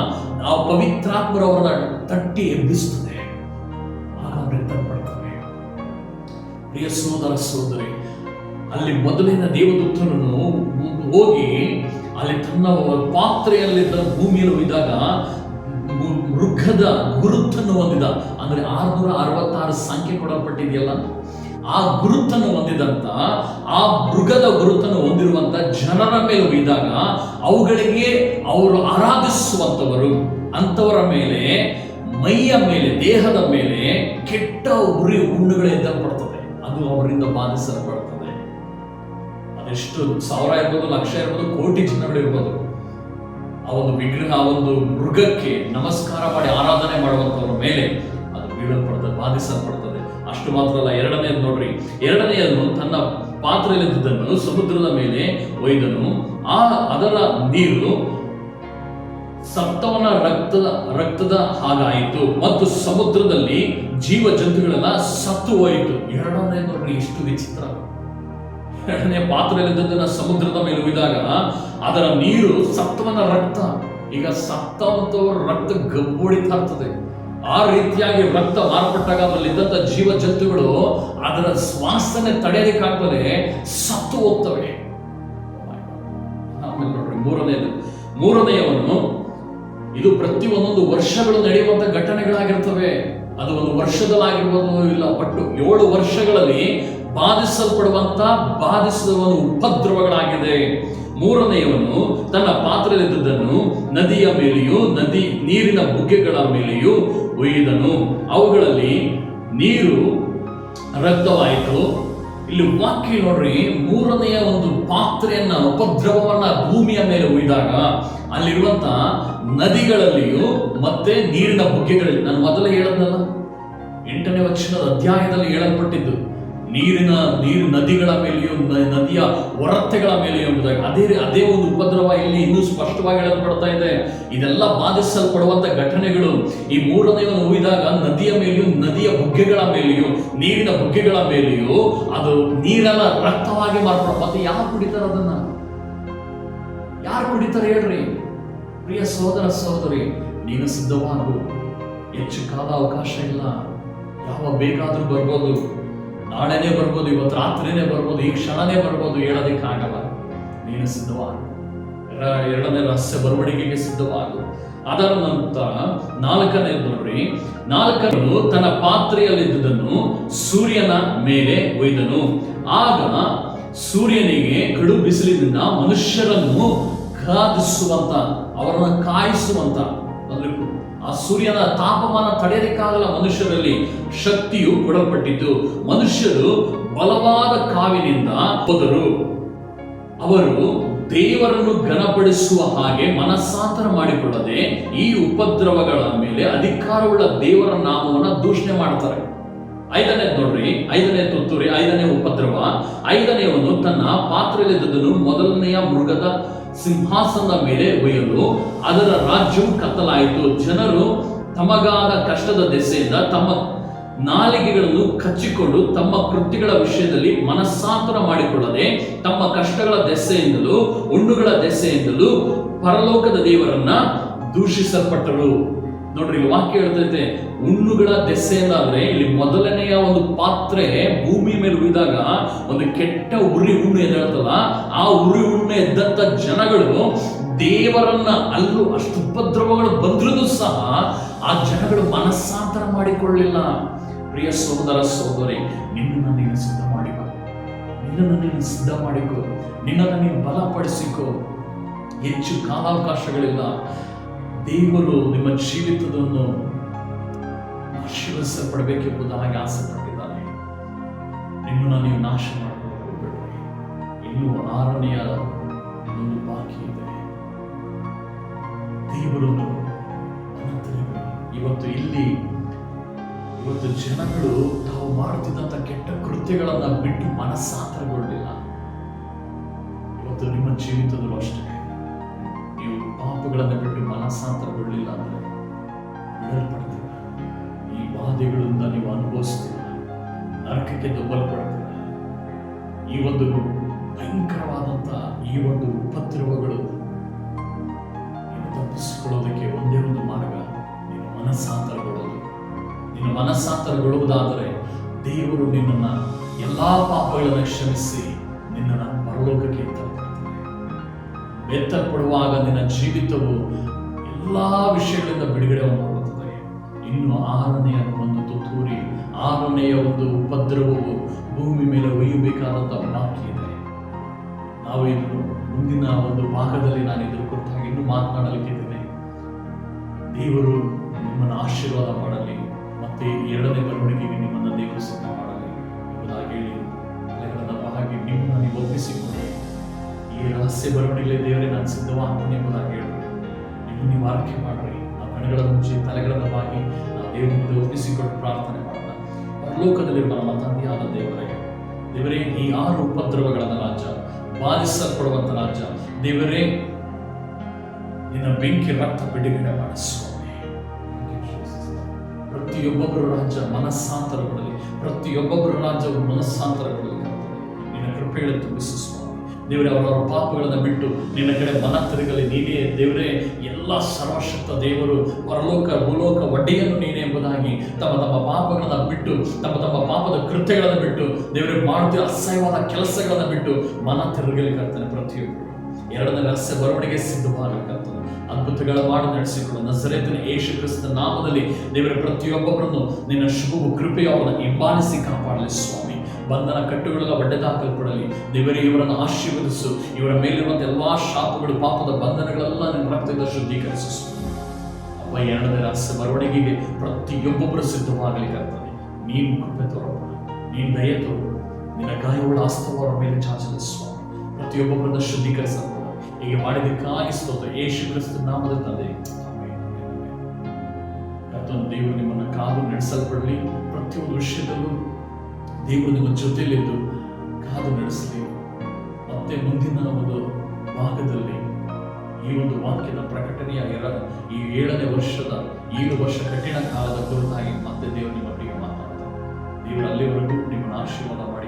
ಆ ಪವಿತ್ರಾತ್ಮರವರನ್ನ ತಟ್ಟಿ ಎಬ್ಬಿಸುತ್ತದೆ. ಆಗ ಪ್ರಿಯ ಸೋದರ ಸೋದರಿ, ಅಲ್ಲಿ ಮೊದಲಿನ ದೇವದೂತನನ್ನು ಹೋಗಿ ಅಲ್ಲಿ ತನ್ನ ಪಾತ್ರೆಯಲ್ಲಿದ್ದ ಭೂಮಿಯಲ್ಲಿ ಒಯ್ದಾಗ ಮೃಗದ ಗುರುತನ್ನು ಹೊಂದಿದ, ಅಂದ್ರೆ 666 ಸಂಖ್ಯೆ ಕೊಡಲ್ಪಟ್ಟಿದೆಯಲ್ಲ, ಆ ಗುರುತನ್ನು ಹೊಂದಿದಂತ, ಆ ಮೃಗದ ಗುರುತನ್ನು ಹೊಂದಿರುವಂತ ಜನರ ಮೇಲೆ ಒಯ್ದಾಗ ಅವುಗಳಿಗೆ ಅವರು ಆರಾಧಿಸುವಂತವರು, ಅಂತವರ ಮೇಲೆ, ಮೈಯ ಮೇಲೆ, ದೇಹದ ಮೇಲೆ ಕೆಟ್ಟ ಉರಿ ಹುಣ್ಣುಗಳು ಎದ್ದಲ್ಪಡ್ತದೆ. ಅದು ಅವರಿಂದ ಬಾಧಿಸಲ್ಪಡ್ತದೆ. ಅದೆಷ್ಟು ಸಾವಿರ ಇರ್ಬೋದು, ಲಕ್ಷ ಇರ್ಬೋದು, ಕೋಟಿ ಜನಗಳಿರ್ಬೋದು. ಆ ಒಂದು ವಿಗ್ರಹ, ಆ ಒಂದು ಮೃಗಕ್ಕೆ ನಮಸ್ಕಾರ ಮಾಡಿ ಆರಾಧನೆ ಮಾಡುವಂತವರ ಮೇಲೆ ಅದು ಬೀಳಲ್ಪಡ್ತದೆ, ಬಾಧಿಸಲ್ಪಡ್ತದೆ. ಅಷ್ಟು ಮಾತ್ರ ಅಲ್ಲ, ಎರಡನೇದು ನೋಡ್ರಿ, ಎರಡನೆಯದನ್ನು ತನ್ನ ಪಾತ್ರೆಯಲ್ಲಿದ್ದುದನ್ನು ಸಮುದ್ರದ ಮೇಲೆ ಒಯ್ದನು. ಅದರ ನೀರು ಸತ್ತವನ ರಕ್ತದ ಹಾಗಾಯಿತು ಮತ್ತು ಸಮುದ್ರದಲ್ಲಿ ಜೀವ ಜಂತುಗಳೆಲ್ಲ ಸತ್ತು ಹೋಯಿತು. ಎರಡನೇ ನೋಡ್ರಿ, ಇಷ್ಟು ವಿಚಿತ್ರ. ಎರಡನೇ ಪಾತ್ರೆಯಲ್ಲಿದ್ದದನ್ನ ಸಮುದ್ರದ ಮೇಲೆ ಒಯ್ದಾಗ ಅದರ ನೀರು ಸತ್ತವನ ರಕ್ತ. ಈಗ ಸತ್ತವಂತವರ ರಕ್ತ ಗಬ್ಬೊಡಿತಾ ಇರ್ತದೆ. ಆ ರೀತಿಯಾಗಿ ರಕ್ತ ಮಾರ್ಪಟ್ಟಾಗ ಅದರಲ್ಲಿದ್ದಂಥ ಜೀವ ಜಂತುಗಳು ಅದರ ಶ್ವಾಸನೆ ತಡೆಯಲಿಕ್ಕಾಗ್ತದೆ, ಸತ್ತು ಹೋಗ್ತವೆ. ಆಮೇಲೆ ನೋಡ್ರಿ, ಮೂರನೆಯವನು, ಇದು ಪ್ರತಿ ಒಂದೊಂದು ವರ್ಷಗಳು ನಡೆಯುವಂತ ಘಟನೆಗಳಾಗಿರ್ತವೆ. ಅದು ಒಂದು ವರ್ಷದಲ್ಲಾಗಿರ್ಬೋದು, ಇಲ್ಲ ಒಟ್ಟು 7 ವರ್ಷಗಳಲ್ಲಿ ಬಾಧಿಸುವ ಉಪದ್ರವಗಳಾಗಿದೆ. ಮೂರನೆಯವನು ತನ್ನ ಪಾತ್ರೆಯಲ್ಲಿದ್ದುದನ್ನು ನದಿಯ ಮೇಲೆಯೂ ನೀರಿನ ಬುಗ್ಗೆಗಳ ಮೇಲೆಯೂ ಒಯ್ದನು. ಅವುಗಳಲ್ಲಿ ನೀರು ರಕ್ತವಾಯಿತು. ಇಲ್ಲಿ ವಾಕ್ಯ ನೋಡ್ರಿ, ಮೂರನೆಯ ಒಂದು ಪಾತ್ರೆಯನ್ನ, ಉಪದ್ರವವನ್ನ ಭೂಮಿಯ ಮೇಲೆ ಒಯ್ದಾಗ ಅಲ್ಲಿರುವಂತ ನದಿಗಳಲ್ಲಿಯೂ ಮತ್ತೆ ನೀರಿನ ಬುಗ್ಗೆಗಳಲ್ಲಿ, ನಾನು ಮೊದಲೇ ಹೇಳದ್ನಲ್ಲ, 8ನೇ ವಚನದ ಅಧ್ಯಾಯದಲ್ಲಿ ಹೇಳಲ್ಪಟ್ಟಿದ್ದು, ನೀರು ನದಿಗಳ ಮೇಲೆಯೂ ನದಿಯ ಹೊರತೆಗಳ ಮೇಲೆಯೂ ಎಂಬುದಾಗಿ ಅದೇ ಒಂದು ಉಪದ್ರವ ಇಲ್ಲಿ ಇನ್ನೂ ಸ್ಪಷ್ಟವಾಗಿ ಹೇಳಲ್ಪಡ್ತಾ ಇದೆ. ಇದೆಲ್ಲ ಬಾಧಿಸಲ್ಪಡುವಂತ ಘಟನೆಗಳು ಈ ಮೂರನೆಯನ್ನು ಒಯ್ದಾಗ ನದಿಯ ಮೇಲೆಯೂ, ನದಿಯ ಬುಗ್ಗೆಗಳ ಮೇಲೆಯೂ, ನೀರಿನ ಬುಗ್ಗೆಗಳ ಮೇಲೆಯೂ ಅದು ನೀರೆಲ್ಲ ರಕ್ತವಾಗಿ ಮಾರ್ಪಡ. ಮತ್ತೆ ಯಾರು ಕುಡಿತಾರೆ ಅದನ್ನ? ಯಾರು ಕುಡಿತಾರೆ ಹೇಳ್ರಿ? ಪ್ರಿಯ ಸೋದರ ಸಹೋದರಿ, ನೀನು ಸಿದ್ಧವಾಗು. ಹೆಚ್ಚು ಕಾಲ ಅವಕಾಶ ಇಲ್ಲ. ಯಾವ ಬೇಕಾದ್ರೂ ಬರ್ಬೋದು, ನಾಳೆನೇ ಬರ್ಬೋದು, ಇವತ್ತು ರಾತ್ರಿನೇ ಬರ್ಬೋದು, ಈ ಕ್ಷಣನೇ ಬರ್ಬೋದು, ಹೇಳೋದಕ್ಕಾಗಲ್ಲ. ನೀನು ಸಿದ್ಧವಾಗು. ಎರಡನೇ ರಹಸ್ಯ ಬರವಣಿಗೆಗೆ ಸಿದ್ಧವಾಗು. ಅದರ ನಂತರ 4ನೇ ನೋಡ್ರಿ, 4ನೇನು ತನ್ನ ಪಾತ್ರೆಯಲ್ಲಿದ್ದುದನ್ನು ಸೂರ್ಯನ ಮೇಲೆ ಒಯ್ದನು. ಆಗ ಸೂರ್ಯನಿಗೆ ಕಡು ಬಿಸಿಲಿನಿಂದ ಮನುಷ್ಯರನ್ನು ಕಾದಿಸುವಂತ, ಅವರನ್ನು ಕಾಯಿಸುವಂತ, ಅಂದ್ರೆ ಆ ಸೂರ್ಯನ ತಾಪಮಾನ ತಡೆಯಲಿಕ್ಕಾಗಲ್ಲ, ಮನುಷ್ಯರಲ್ಲಿ ಶಕ್ತಿಯು ಕೊಡಲ್ಪಟ್ಟಿತು. ಮನುಷ್ಯರು ಬಲವಾದ ಕಾವಿನಿಂದ ಹೋದರು. ಅವರು ದೇವರನ್ನು ಘನಪಡಿಸುವ ಹಾಗೆ ಮನಸ್ಸಾಂತರ ಮಾಡಿಕೊಳ್ಳದೆ ಈ ಉಪದ್ರವಗಳ ಮೇಲೆ ಅಧಿಕಾರವುಳ್ಳ ದೇವರ ನಾಮವನ್ನು ದೂಷಣೆ ಮಾಡ್ತಾರೆ. 5ನೇ ನೋಡ್ರಿ, 5ನೇ ತುತ್ತೂರಿ, 5ನೇ ಉಪದ್ರವ. 5ನೇವನು ತನ್ನ ಪಾತ್ರೆಯಲ್ಲಿದ್ದುದನ್ನು ಮೊದಲನೆಯ ಮೃಗದ ಸಿಂಹಾಸನದ ಮೇಲೆ ಒಯ್ಯಲು ಅದರ ರಾಜ್ಯವು ಕತ್ತಲಾಯಿತು. ಜನರು ತಮಗಾದ ಕಷ್ಟದ ದೆಸೆಯಿಂದ ತಮ್ಮ ನಾಲಿಗೆಗಳನ್ನು ಕಚ್ಚಿಕೊಂಡು ತಮ್ಮ ಕೃತ್ಯಗಳ ವಿಷಯದಲ್ಲಿ ಮನಸ್ಸಾಂತರ ಮಾಡಿಕೊಳ್ಳದೆ ತಮ್ಮ ಕಷ್ಟಗಳ ದೆಸೆಯಿಂದಲೂ ಹುಣ್ಣುಗಳ ದೆಸೆಯಿಂದಲೂ ಪರಲೋಕದ ದೇವರನ್ನ ದೂಷಿಸಲ್ಪಟ್ಟರು. ನೋಡ್ರಿ, ಇಲ್ಲಿ ವಾಕ್ಯ ಹೇಳ್ತೈತೆ, ಹುಣ್ಣುಗಳ ದೆಸೆಯಿಂದ. ಅಂದ್ರೆ ಇಲ್ಲಿ ಮೊದಲನೆಯ ಒಂದು ಪಾತ್ರೆ ಭೂಮಿ ಮೇಲೆ ಉಳಿದಾಗ ಒಂದು ಕೆಟ್ಟ ಉರಿ ಹುಣ್ಣು ಎದ್ದೇಳ್ತಲ್ಲ, ಆ ಉರಿ ಹುಣ್ಣು ಎದ್ದಂತ ಜನಗಳು ದೇವರನ್ನ, ಅಲ್ಲೂ ಅಷ್ಟು ಉಪದ್ರವಗಳು ಬಂದ್ರೂ ಸಹ ಆ ಜನಗಳು ಮನಸ್ಸಾಂತರ ಮಾಡಿಕೊಳ್ಳಲಿಲ್ಲ. ಪ್ರಿಯ ಸಹೋದರ ಸಹೋದರಿ, ನಿನ್ನನ್ನು ನೀನು ಸಿದ್ಧ ಮಾಡಿಕೊ, ನಿನ್ನನ್ನು ನೀನು ಬಲಪಡಿಸಿಕೊ. ಹೆಚ್ಚು ಕಾಲಾವಕಾಶಗಳಿಲ್ಲ. ದೇವರು ನಿಮ್ಮ ಜೀವಿತವನ್ನು ಆಶೀರ್ವದಿಸಲ್ಪಡಬೇಕೆಂಬುದಾಗಿ ಆಸೆ ಪಟ್ಟಿದ್ದಾನೆ. ನಿಮ್ಮನ್ನು ನೀವು ನಾಶ ಮಾಡಿಕೊಂಡು ಹೋಗಬೇಡ್ರಿ. ಇನ್ನೂ 6ನೆಯ ಒಂದು ಬಾಕಿ ಇದೆ. ದೇವರನ್ನು ಇವತ್ತು ಜನಗಳು ತಾವು ಮಾಡುತ್ತಿದ್ದಂಥ ಕೆಟ್ಟ ಕೃತ್ಯಗಳನ್ನ ಬಿಟ್ಟು ಮನಸ್ಸಾಂತರಗೊಳ್ಳಿಲ್ಲ. ಇವತ್ತು ನಿಮ್ಮ ಜೀವಿತದಲ್ಲೂ ಅಷ್ಟೇ, ನೀವು ಪಾಪಗಳನ್ನು ಬಿಟ್ಟು ಮನಸ್ಸಾಂತರಗೊಳ್ಳಿಲ್ಲ ಅಂದ್ರೆ ಬಿಡಲ್ಪಡ್ತೀರ. ಈ ಬಾಧೆಗಳಿಂದ ನೀವು ಅನುಭವಿಸ್ತೀರ, ನರಕಕ್ಕೆ ದೊಬ್ಬಲ್ಪಡ್ತೀರ. ಈ ಒಂದು ಭಯಂಕರವಾದಂಥ ಈ ಒಂದು ಉಪದ್ರವಗಳು ತಪ್ಪಿಸಿಕೊಳ್ಳೋದಕ್ಕೆ ಒಂದೇ ಒಂದು ಮಾರ್ಗ, ನೀನು ಮನಸ್ಸಾಂತರಗೊಳ್ಳೋದು. ನೀನು ಮನಸ್ಸಾಂತರಗೊಳ್ಳುವುದಾದರೆ ದೇವರು ನಿನ್ನನ್ನು ಎಲ್ಲಾ ಪಾಪಗಳನ್ನು ಕ್ಷಮಿಸಿ ನಿನ್ನನ್ನು ಪರಲೋಕಕ್ಕೆ ಎತ್ತಲ್ಪಡುವಾಗ ನಿನ್ನ ಜೀವಿತವು ಎಲ್ಲಾ ವಿಷಯಗಳಿಂದ ಬಿಡುಗಡೆ ಹೊಂದುತ್ತದೆ. ಇನ್ನು 6ನೆಯ ಒಂದು ತುತ್ತೂರಿ, 6ನೆಯ ಒಂದು ಉಪದ್ರವವು ಭೂಮಿ ಮೇಲೆ ಒಯ್ಯಬೇಕಾದಂತ ಬಾಕಿ ಇದೆ. ನಾವು ಇನ್ನು ಮುಂದಿನ ಒಂದು ಭಾಗದಲ್ಲಿ ನಾನು ಇದ್ರ ಕುರಿತಾಗಿ ಇನ್ನೂ ಮಾತನಾಡಲಿಕ್ಕಿದ್ದೇನೆ. ದೇವರು ನಿಮ್ಮನ್ನು ಆಶೀರ್ವಾದ ಮಾಡಲಿ, ಮತ್ತೆ 2ನೇ ಬರುವಳಿಗೆಗೆ ನಿಮ್ಮನ್ನು ದೇವರು ಸಿದ್ಧ ಮಾಡಲಿ ಎಂಬುದಾಗಿ ಹೇಳಿ ಹಾಗೆ ನಿಮ್ಮನ್ನು ನೀವು ಒಪ್ಪಿಸಿಕೊಳ್ಳಿ. ಈ ರಹಸ್ಯ ಬರವಣಿಗೆ ದೇವರೇ ನಾನು ಸಿದ್ಧವಾಗ್ತೀನಿ ಎಂಬುದಾಗಿ ಹೇಳಿ ನಿಮ್ಮನ್ನು ನೀವು ಆರೈಕೆ ಮಾಡ್ರಿ. ನಾವು ಕಣ್ಣುಗಳ ಮುಚ್ಚಿ ತಲೆಗಳನ್ನು ಬಾಗಿ ನಾವು ದೇವರ ಮುಂದೆ ಒಪ್ಪಿಸಿಕೊಂಡು ಪ್ರಾರ್ಥನೆ ಮಾಡೋಣ. ಪರಲೋಕದಲ್ಲಿರುವ ನಮ್ಮ ತಂದೆಯಾದ ದೇವರೇ ಈ 6 ಉಪದ್ರವಗಳನ್ನು ರಾಜ್ಯ, ಬಾಧಿಸಲ್ಪಡುವಂತ ರಾಜ್ಯ ದೇವರೇ, ನಿನ್ನ ಬೆಂಕಿ ರಕ್ತ ಬಿಡುಗಡೆ ಮಾಡಿಸುವ ಪ್ರತಿಯೊಬ್ಬೊಬ್ಬರು ರಾಜ್ಯ ಮನಸ್ಸಾಂತರಗಳಲ್ಲಿ, ಪ್ರತಿಯೊಬ್ಬೊಬ್ಬರು ರಾಜ್ಯವು ಮನಸ್ಸಾಂತರಗಳಲ್ಲಿ ನಿನ್ನ ಕೃಪೆಗಳನ್ನು ತುಂಬಿಸು ಸ್ವಾಮಿ. ದೇವರೇ, ಅವರವರ ಪಾಪಗಳನ್ನು ಬಿಟ್ಟು ನಿನ್ನ ಕಡೆ ಮನ ತಿರುಗಲಿ. ನೀನೇ ದೇವರೇ, ಎಲ್ಲ ಸರ್ವಶಕ್ತ ದೇವರು, ಪರಲೋಕ ಭೂಲೋಕ ಒಡೆಯನು ನೀನೇ ಎಂಬುದಾಗಿ ತಮ್ಮ ತಮ್ಮ ಪಾಪಗಳನ್ನು ಬಿಟ್ಟು, ತಮ್ಮ ತಮ್ಮ ಪಾಪದ ಕೃತ್ಯಗಳನ್ನು ಬಿಟ್ಟು, ದೇವರೇ ಮಾಡುತ್ತಿರುವ ಅಸಹ್ಯವಾದ ಕೆಲಸಗಳನ್ನು ಬಿಟ್ಟು ಮನ ತಿರುಗಲಿಕ್ಕಂತಾನೆ ಪ್ರತಿಯೊಬ್ಬರು 2ನೇ ರಹಸ್ಯ ಬರವಣಿಗೆ ಸಿದ್ಧವಾಗಲಿಕ್ಕಂತ ಅದ್ಭುತಗಳ ಮಾಡಿ ನಡೆಸಿಕೊಳ್ಳು. ನಜರೇತಿನ ಯೇಸು ಕ್ರಿಸ್ತನ ನಾಮದಲ್ಲಿ ದೇವರ ಪ್ರತಿಯೊಬ್ಬೊಬ್ಬರನ್ನು ನಿನ್ನ ಶುಭವು ಕೃಪೆಯ ಅವರನ್ನು ಹಿಂಬಾಲಿಸಿ ಕಾಪಾಡಲಿ ಸ್ವಾಮಿ. ಬಂಧನ ಕಟ್ಟುಗಳೆಲ್ಲ ಒಡ್ಡೆದಾಕಲ್ಪಡಲಿ ದೇವರೇ. ಇವರನ್ನು ಆಶೀರ್ವದಿಸು. ಇವರ ಮೇಲಿರುವಂಥ ಎಲ್ಲಾ ಶಾಪಗಳು, ಪಾಪದ ಬಂಧನಗಳೆಲ್ಲ ನಿನ್ನ ರಕ್ತದಿಂದ ಶುದ್ಧೀಕರಿಸು ಅಪ್ಪ. 2ನೇ ರಹಸ್ಯ ಬರವಣಿಗೆಗೆ ಪ್ರತಿಯೊಬ್ಬೊಬ್ಬರು ಸಿದ್ಧವಾಗಲಿಕ್ಕಂತಾನೆ ನೀನು ಕೃಪೆ ತೋರಪ್ಪ, ನೀನು ದಯೆ ತೋರು. ನಿನ್ನ ಗಾಯವುಳ್ಳ ಹಸ್ತವರ ಮೇಲೆ ಚಾಚಲಿ ಸ್ವಾಮಿ. ಪ್ರತಿಯೊಬ್ಬೊಬ್ಬರನ್ನ ಶುದ್ಧೀಕರಿಸಪ್ಪ. ಹೀಗೆ ಮಾಡಿದಕ್ಕಾಗಿ ಸ್ತೋತ್ರ ಯೇಸು ಕ್ರಿಸ್ತನ ನಾಮದಲ್ಲಿ ತಂದೆ. ಕರ್ತನ ದೇವರು ನಿಮ್ಮನ್ನು ಕಾದು ನಡೆಸಲ್ಪಡಲಿ. ಪ್ರತಿಯೊಂದು ವಿಷಯದಲ್ಲೂ ದೇವರು ನಿಮ್ಮ ಜೊತೆಯಲ್ಲಿದ್ದು ಕಾದು ನಡೆಸಲಿ. ಮತ್ತೆ ಮುಂದಿನ ಒಂದು ಭಾಗದಲ್ಲಿ ಈ ಒಂದು ವಾಕ್ಯದ ಪ್ರಕಟಣೆಯ ಈ 7ನೇ ವರ್ಷದ 7 ವರ್ಷ ಕಠಿಣ ಕಾಲದ ಕುರಿತಾಗಿ ಮತ್ತೆ ದೇವರು ನಿಮ್ಮೊಟ್ಟಿಗೆ ಮಾತಾಡ್ತಾರೆ. ದೇವರು ಅಲ್ಲಿವರೆಗೂ ನಿಮ್ಮನ್ನು ಆಶೀರ್ವಾದ ಮಾಡಿ